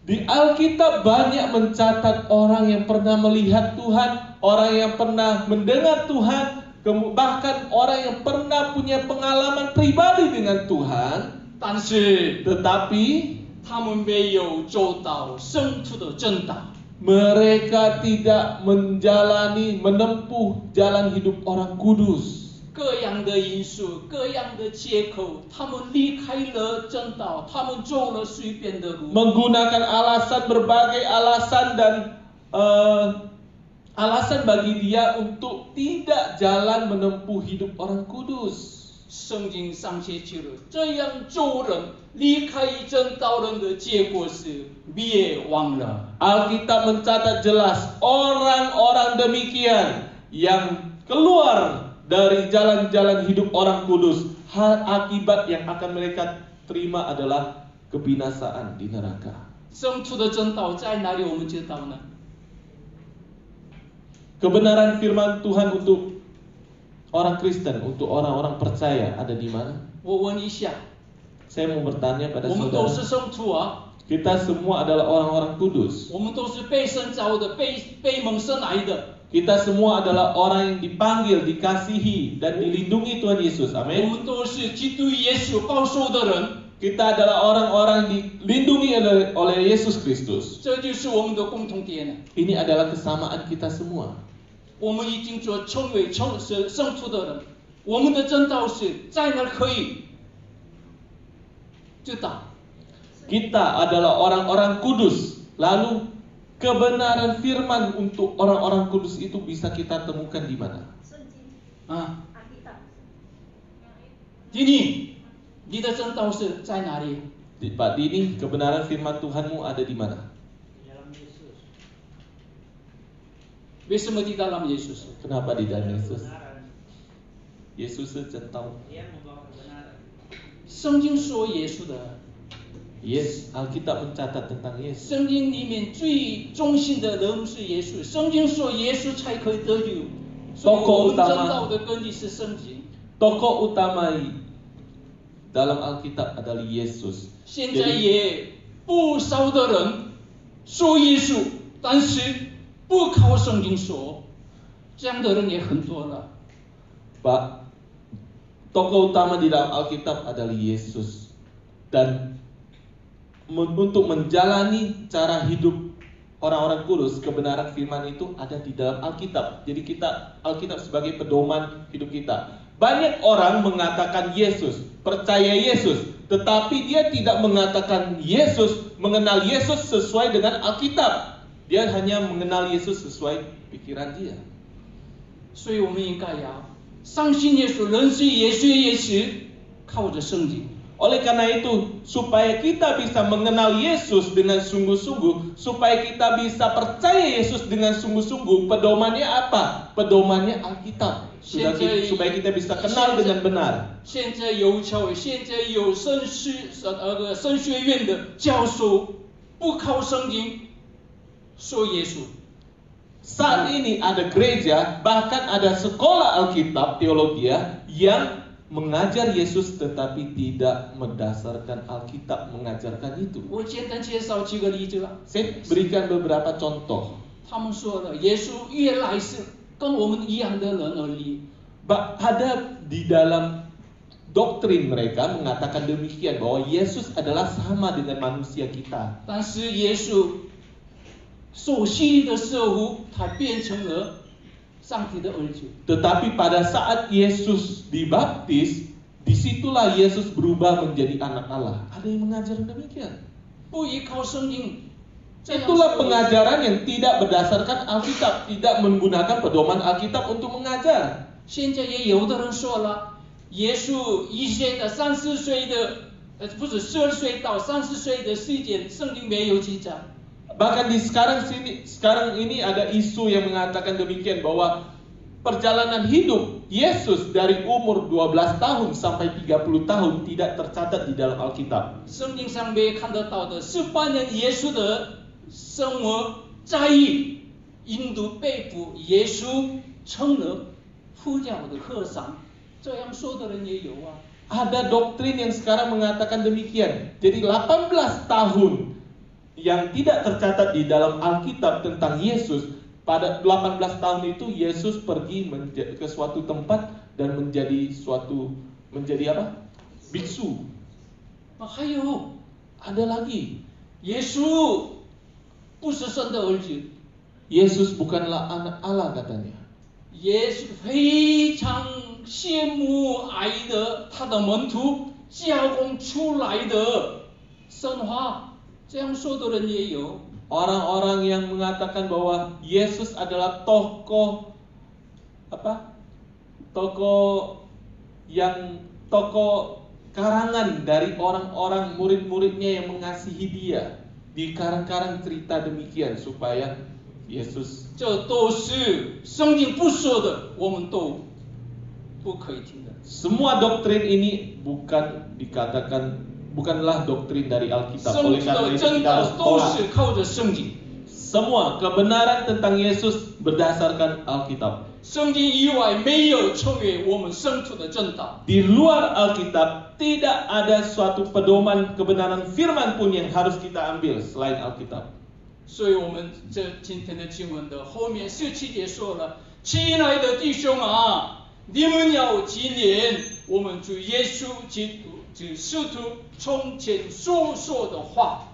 Di Alkitab banyak mencatat orang yang pernah melihat Tuhan, orang yang pernah mendengar Tuhan, bahkan orang yang pernah punya pengalaman pribadi dengan Tuhan. 但是 Tetapi 他们没有走到圣徒的正道。 mereka tidak menempuh jalan hidup orang kudus. 各样的因素，各样的借口，他们离开了正道，他们走了随便的路。 Menggunakan berbagai alasan dan alasan bagi dia untuk tidak jalan menempuh hidup orang kudus. 圣经上写起了这样做人离开正道人的结果是灭亡了。 Alkitab mencatat jelas orang-orang demikian yang keluar dari jalan-jalan hidup orang kudus, hal akibat yang akan mereka terima adalah kebinasaan di neraka. 生出的真道在哪里？我们知道呢？ Kebenaran firman Tuhan untuk orang Kristen, untuk orang-orang percaya ada di mana? 我问一下， Saya mau bertanya pada 我们都 saudara. 是圣徒啊， Kita semua adalah orang-orang kudus. 我们都是被神召的，被蒙生来的。 Kita semua adalah orang yang dipanggil, dikasihi, dan dilindungi Tuhan Yesus. 我 Amin. 们都是基督耶稣报仇的人， Kita adalah orang-orang dilindungi oleh Yesus Kristus. 这就是我们的共同点了。 Ini adalah kesamaan kita semua. 我们已经成为圣徒的人，我们的真道是在哪可以知道？ Kita adalah orang-orang kudus. Lalu kebenaran firman untuk orang-orang kudus itu bisa kita temukan di mana? 啊，弟弟，你的真道是在哪里？ Pak Dini, kebenaran firman Tuhanmu ada di mana? 为什么地大让耶稣是？ Kenapa di dalam Yesus? Yesus是真道。圣经说耶稣的， Yes, Alkitab mencatat tentang Yesus. 圣经里面最中心的人物是耶稣。圣经说耶稣才可以得救，所以我们真道的根基是圣经。 Tokoh utama dalam Alkitab adalah Yesus. 现在也不少的人说耶稣，但是不靠圣经说，这样的人也很多了。 Pak, tokoh utama di dalam Alkitab adalah Yesus. Dan untuk menjalani cara hidup orang-orang kudus, kebenaran firman itu ada di dalam Alkitab. Jadi Alkitab sebagai pedoman hidup kita. Banyak orang mengatakan Yesus, percaya Yesus, tetapi dia tidak mengatakan Yesus, mengenal Yesus sesuai dengan Alkitab. Dia hanya mengenal Yesus sesuai pikiran dia. 所以我们应该要相信耶稣，认识耶稣，也是靠着圣经。 Oleh karena itu, supaya kita bisa mengenal Yesus dengan sungguh-sungguh, supaya kita bisa percaya Yesus dengan sungguh-sungguh, pedomannya apa? Pedomannya Alkitab. Supaya kita bisa kenal dengan benar. 现在有教会，现在有神学院的教授不靠圣经说耶稣。 Saat ini ada gereja, bahkan ada sekolah Alkitab teologia yang mengajar Yesus tetapi tidak berdasarkan Alkitab mengajarkan itu. 我简单介绍几个例子吧。 Saya berikan beberapa contoh. 他们说了，耶稣原来是跟我们一样的人而已。 Ada di dalam doktrin mereka mengatakan demikian bahwa Yesus adalah sama dengan manusia kita. 但是耶稣受洗的时候，他变成了上帝的儿子。 Tetapi pada saat Yesus dibaptis, disitulah Yesus berubah menjadi anak Allah. Ada yang mengajar demikian. 不依靠圣经， Itulah pengajaran yang tidak berdasarkan Alkitab, tidak menggunakan pedoman Alkitab untuk mengajar. 现在也有的人说了，耶稣一岁的30岁的，不是12岁到30岁的时间，圣经没有记载。 Bahkan di sekarang ini ada isu yang mengatakan demikian bahwa perjalanan hidup Yesus dari umur 12 tahun sampai 30 tahun tidak tercatat di dalam Alkitab. 圣经上面看得到的18年耶稣的生活，在印度北部，耶稣成了佛教的和尚，这样说的人也有啊。 Ada doktrin yang sekarang mengatakan demikian. Jadi 18 tahun yang tidak tercatat di dalam Alkitab tentang Yesus, pada 18 tahun itu Yesus pergi ke suatu tempat dan menjadi apa? Biksu. 还有， Ada lagi. 耶稣不是神的儿子， Yesus bukanlah anak Allah katanya. 耶稣非常羡慕爱的他的门徒教供出来的神话。 这样说的人也有。 Orang-orang yang mengatakan bahwa Yesus adalah tokoh karangan dari orang-orang murid-muridnya yang mengasihi dia. Di karang-karang cerita demikian supaya Yesus. 这都是圣经不说的，我们都不可以听的。 Semua doktrin ini bukan dikatakan bukanlah doktrin dari Alkitab. 生 Oleh 徒 karena 的 itu 真 kita 道 harus 都 tolak. 是靠着圣经。 Semua kebenaran tentang Yesus berdasarkan Alkitab. 圣经以外没有成为我们生徒的真道。 Di luar Alkitab tidak ada suatu pedoman kebenaran firman pun yang harus kita ambil selain Alkitab. 所以我们这今天的经文的后面17节说了：“亲爱的弟兄啊，你们要纪念我们主耶稣基督之使徒从前所说的话。”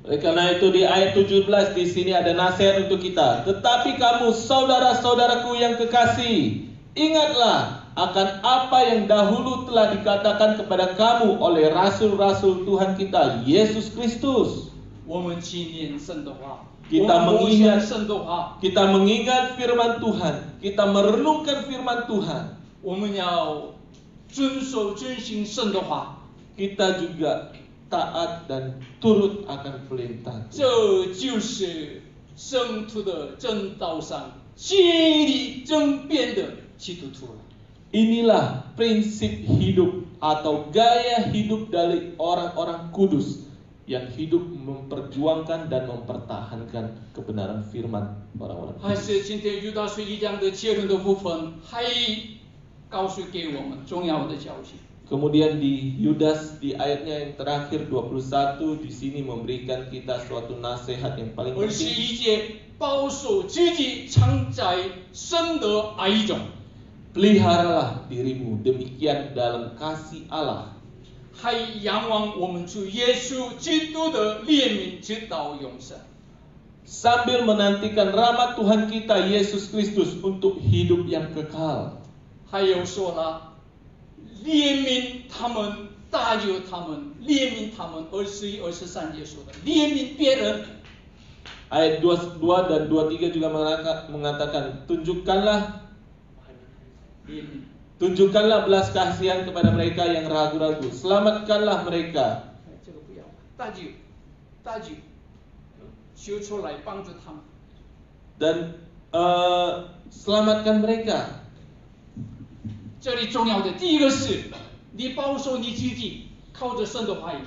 Oleh karena itu di ayat 17 di sini ada nasihat untuk kita. Tetapi kamu saudara-saudaraku yang kekasih, ingatlah akan apa yang dahulu telah dikatakan kepada kamu oleh rasul-rasul Tuhan kita Yesus Kristus. 我们纪念神的话， Kita 我们默想 mengingat 神的话， kita mengingat firman Tuhan, kita merenungkan firman Tuhan. 我们要遵守遵行神的话。 Kita juga taat dan turut akan perintah. 这就是圣徒的正道上心理争辩的基督徒了。 Inilah prinsip hidup atau gaya hidup dari orang-orang kudus yang hidup memperjuangkan dan mempertahankan kebenaran firman orang-orang 还 kudus. 是今天遇到是一样的结论的部分，还告诉给我们重要的教训。 Kemudian di Yudas di ayatnya yang terakhir 21 di sini memberikan kita suatu nasihat yang paling 21 penting. 节，保守自己常在神的爱中， Peliharalah dirimu demikian dalam kasih Allah, 还仰望我们主耶稣基督的怜悯直到永生。 sambil menantikan rahmat Tuhan kita Yesus Kristus untuk hidup yang kekal. 还有说了，怜悯他们，大有他们，怜悯他们。21、23节说的，怜悯别人。 Ayat 22 dan 23 juga mengatakan, tunjukkanlah belas kasihan kepada mereka yang ragu-ragu, selamatkanlah mereka. 这个不要，大酒，修出来帮助他们。 Dan selamatkan mereka. 这里重要的第一个是，你保守你自己，靠着神的话语。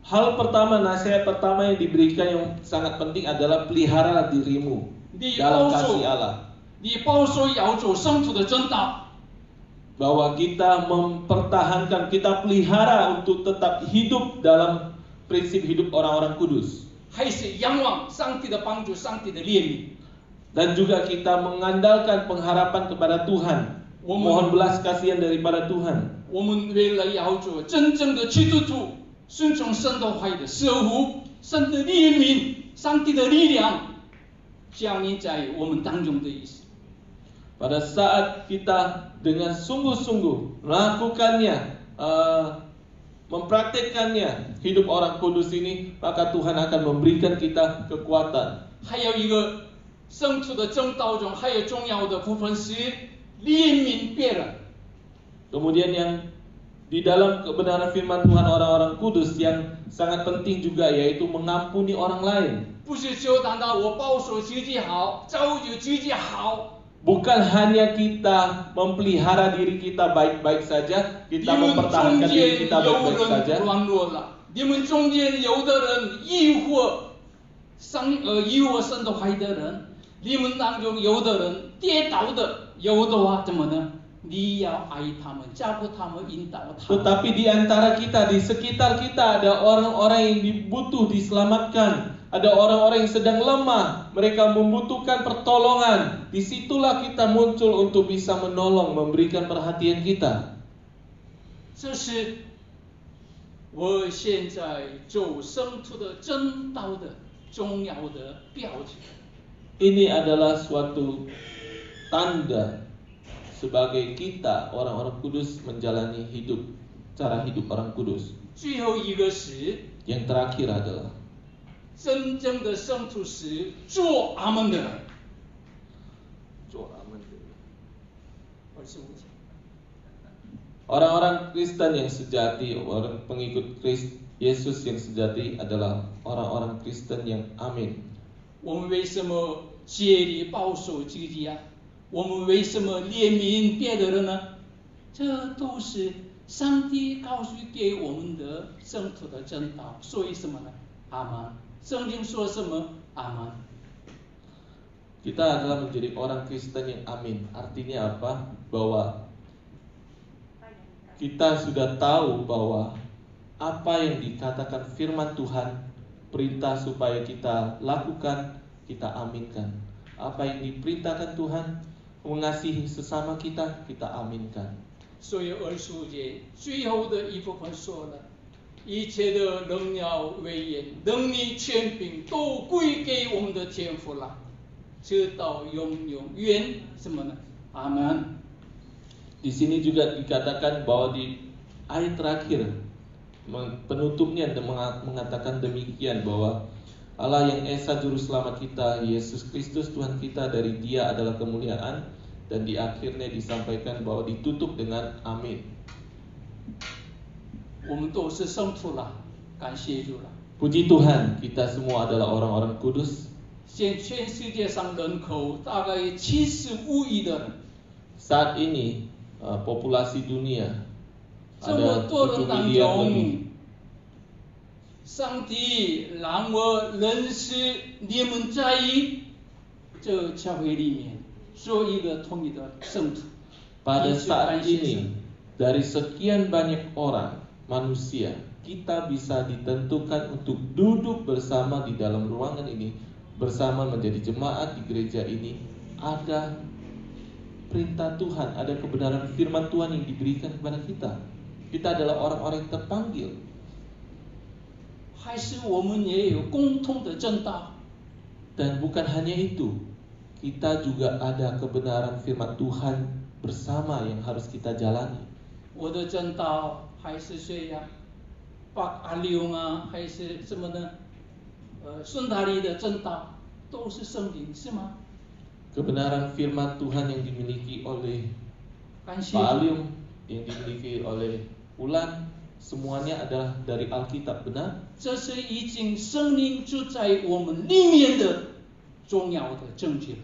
Hal pertama, nasihat pertama yang diberikan yang sangat penting adalah pelihara dirimu dalam kasih Allah. 你保守要走圣徒的真道， Bahwa kita mempertahankan, kita pelihara untuk tetap hidup dalam prinsip hidup orang-orang kudus. 还是仰望上帝的帮助，上帝的怜悯。 Dan juga kita mengandalkan pengharapan kepada Tuhan, mohon belas kasihan daripada Tuhan. 我们为了要做真正的基督徒，顺从神的话语的守护，神的怜悯，上帝的力量降临在我们当中的意思。 Pada saat kita dengan sungguh-sungguh melakukannya, mempraktekkannya hidup orang kudus ini, maka Tuhan akan memberikan kita kekuatan. 还有一个圣徒的正道中，还有重要的部分是怜悯别人。 Kemudian yang di dalam kebenaran firman Tuhan orang-orang kudus yang sangat penting juga yaitu mengampuni orang lain. 不是就单单我保守自己好，造就自己好。 Bukan hanya kita memelihara diri kita baik-baik saja, 你 kita 们中 mempertahankan diri 间 kita 有 baik-baik 人 saja. 软弱了，你们中间有的人疑惑神的话语的人，你们当中有的人跌倒的，有的话怎么呢？你要爱他们，照顾他们，引导他们。 Tetapi di antara kita, di sekitar kita ada orang-orang yang butuh diselamatkan. Ada orang-orang yang sedang lemah, mereka membutuhkan pertolongan. Disitulah kita muncul untuk bisa menolong, memberikan perhatian kita. 这是我现在走圣徒的正道的重要的标志。 Ini adalah suatu tanda sebagai kita orang-orang kudus menjalani hidup, cara hidup orang kudus. 最后一个是 Yang terakhir adalah 真正的圣徒是做阿门的人。25节。 orang-orang Kristen yang sejati, orang pengikut Yesus yang sejati adalah orang-orang Kristen yang amin. 我们为什么竭力保守自己啊？我们为什么怜悯别的人呢？这都是上帝告诉给我们的圣徒的真道，所以什么呢？阿门。圣经说什么？阿门。 Kita adalah menjadi orang Kristen yang amin. Artinya apa? Bahwa kita sudah tahu bahwa apa yang dikatakan firman Tuhan, perintah supaya kita lakukan, kita aminkan. Apa yang diperintahkan Tuhan, mengasihi sesama kita, kita aminkan. 所以25节最后的一部分说了，一切的荣耀、威严、能力、权柄都归给我们的天父了，直到永远什么呢？阿门。 Di sini juga dikatakan bahwa di ayat terakhir penutupnya mengatakan demikian bahwa Allah yang Esa Juru Selamat kita, Yesus Kristus Tuhan kita, dari Dia adalah kemuliaan, dan di akhirnya disampaikan bahwa ditutup dengan amin. 我们都是圣徒了，感谢主了。 Puji Tuhan, kita semua adalah orang-orang kudus. 现全世界上人口大概75亿的人， Saat ini populasi dunia 这么 ada 多 7 人当 miliar 中 lebih.，上帝让我认识你们在这教会里面做一个统一的圣徒。 Pada 彼此 saat 感谢神。 ini, dari sekian banyak orang manusia, kita bisa ditentukan untuk duduk bersama di dalam ruangan ini, bersama menjadi jemaat di gereja ini. Ada perintah Tuhan, ada kebenaran firman Tuhan yang diberikan kepada kita. Kita adalah orang-orang yang terpanggil. 还是我们也有共同的正道。 Dan bukan hanya itu, kita juga ada kebenaran firman Tuhan bersama yang harus kita jalani. 我的正道还是谁呀？把阿六啊，还是什么呢？顺达里的正道都是圣灵，是吗？ Kebenaran firman Tuhan yang dimiliki oleh 感谢 Pak 主。 Alium, yang dimiliki oleh Ulan, semuanya adalah dari Alkitab, benar? 这是已经圣灵住在我们里面的重要的证据了。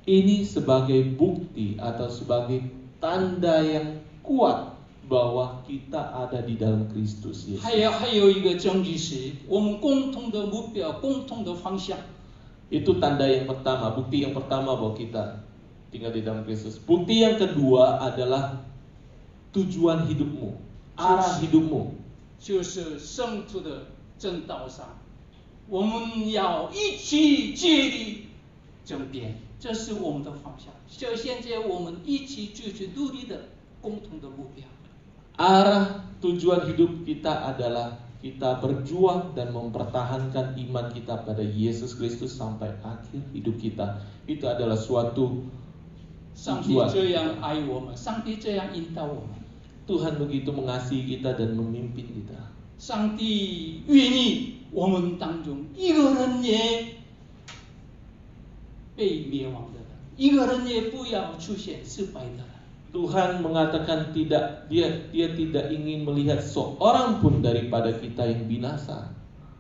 Ini sebagai bukti atau sebagai tanda yang kuat bahwa kita ada di dalam Kristus Yesus. 还有一个证据是我们共同的目标、共同的方向。 Itu tanda yang pertama, bukti yang pertama bahwa kita tinggal di dalam Kristus. Bukti yang kedua adalah tujuan hidupmu, arah hidupmu. 就是圣徒的正道上，我们要一起竭力争辩，这是我们的方向。就现在我们一起去努力的共同的目标。 Arah tujuan hidup kita adalah kita berjuang dan mempertahankan iman kita pada Yesus Kristus sampai akhir hidup kita. Itu adalah suatu 上帝 tujuan. 这样爱我们，上帝这样引导我们， Tuhan begitu mengasihi kita dan memimpin kita. 上帝愿意我们当中一个人也被灭亡的人，一个人也不要出现失败的人。 Tuhan mengatakan tidak, dia tidak ingin melihat seorang pun daripada kita yang binasa.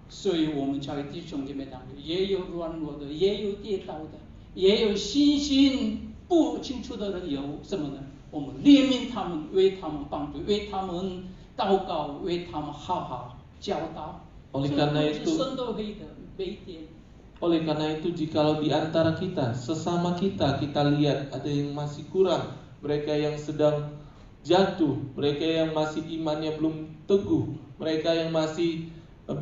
所以我们教会弟兄姐妹当中也有软弱的，也有跌倒的，也有信心不清楚的人，有什么呢？我们怜悯他们，为他们帮助，为他们祷告，为他们好好教导。 Oleh karena itu, 神都会的每一点。 oleh karena itu, jikalau di antara kita, sesama kita lihat ada yang masih kurang, mereka yang sedang jatuh, mereka yang masih imannya belum teguh, mereka yang masih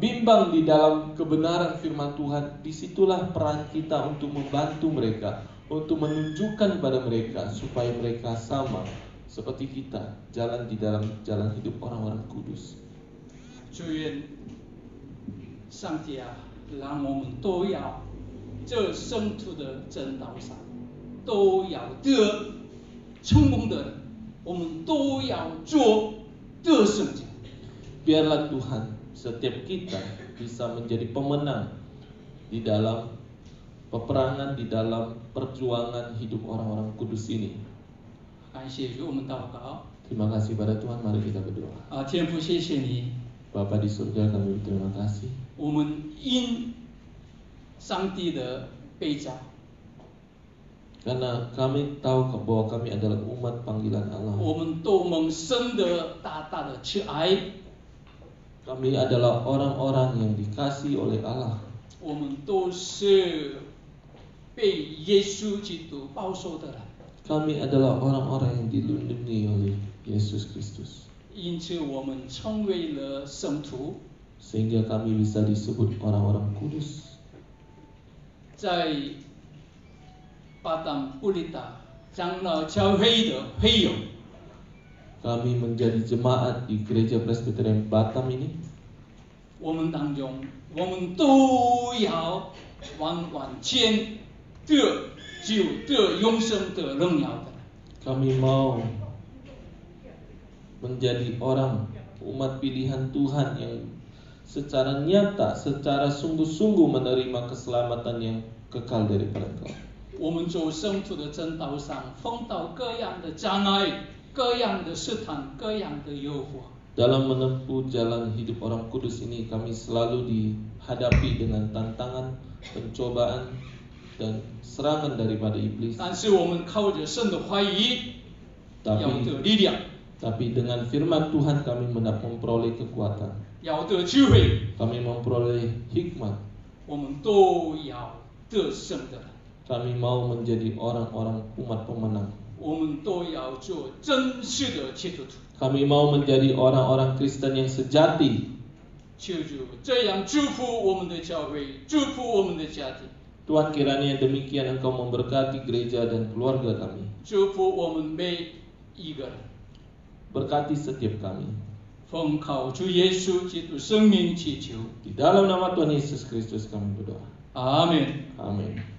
bimbang di dalam kebenaran firman Tuhan, disitulah peran kita untuk membantu mereka, untuk menunjukkan kepada mereka supaya mereka sama seperti kita, jalan di dalam jalan hidup orang-orang kudus. 祝愿上帝啊，让我们都要这圣徒的正道上都要得成功的人，我们都要做得胜者。 Biarlah Tuhan setiap kita bisa menjadi pemenang di dalam peperangan, di dalam perjuangan hidup orang-orang kudus ini. 感谢主，我们祷告。 Terima kasih pada Tuhan, mari kita berdoa. 天父，谢谢你， Bapa di surga, kami berterima kasih. 我们因上帝的被召， Karena kami tahu bahwa kami adalah umat panggilan Allah. 我们都蒙神的大大的慈爱， Kami adalah orang-orang yang dikasihi oleh Allah. 我们都是被耶稣基督保守的人， Kami adalah orang-orang yang dilindungi oleh Yesus Kristus. 因此我们成为了圣徒。 Sehingga kami bisa disebut orang-orang kudus. 在巴丹布利达长老教会的会友， Kami menjadi jemaat di Gereja Presbyterian Batam ini. 我们当中，我们都要完全得永生的荣耀的。 Kami mau menjadi orang umat pilihan Tuhan yang secara nyata, secara sungguh-sungguh menerima keselamatan yang kekal daripada Engkau. 我们走圣徒的正道上，碰到各样的障碍、各样的试探、各样的诱惑。 Dalam menempuh jalan hidup orang kudus ini, kami selalu dihadapi dengan tantangan, pencobaan, dan serangan daripada iblis. 但是我们靠着神的话语，要得力量， Tapi dengan firman Tuhan kami memperoleh kekuatan. 要得智慧， Kami memperoleh hikmat. 我们都要得胜的人， Kami mau menjadi orang-orang umat pemenang. 我们都要做真实的基督徒。 Kami mau menjadi orang-orang Kristen yang sejati. 求主这样祝福我们的教会，祝福我们的家庭， Tuhan, kiranya demikian Engkau memberkati gereja dan keluarga kami. 祝福我们每一个人。 Berkati setiap kami. 奉靠主耶稣基督生命祈求， Di dalam nama Tuhan Yesus Kristus kami berdoa. Amin. Amin.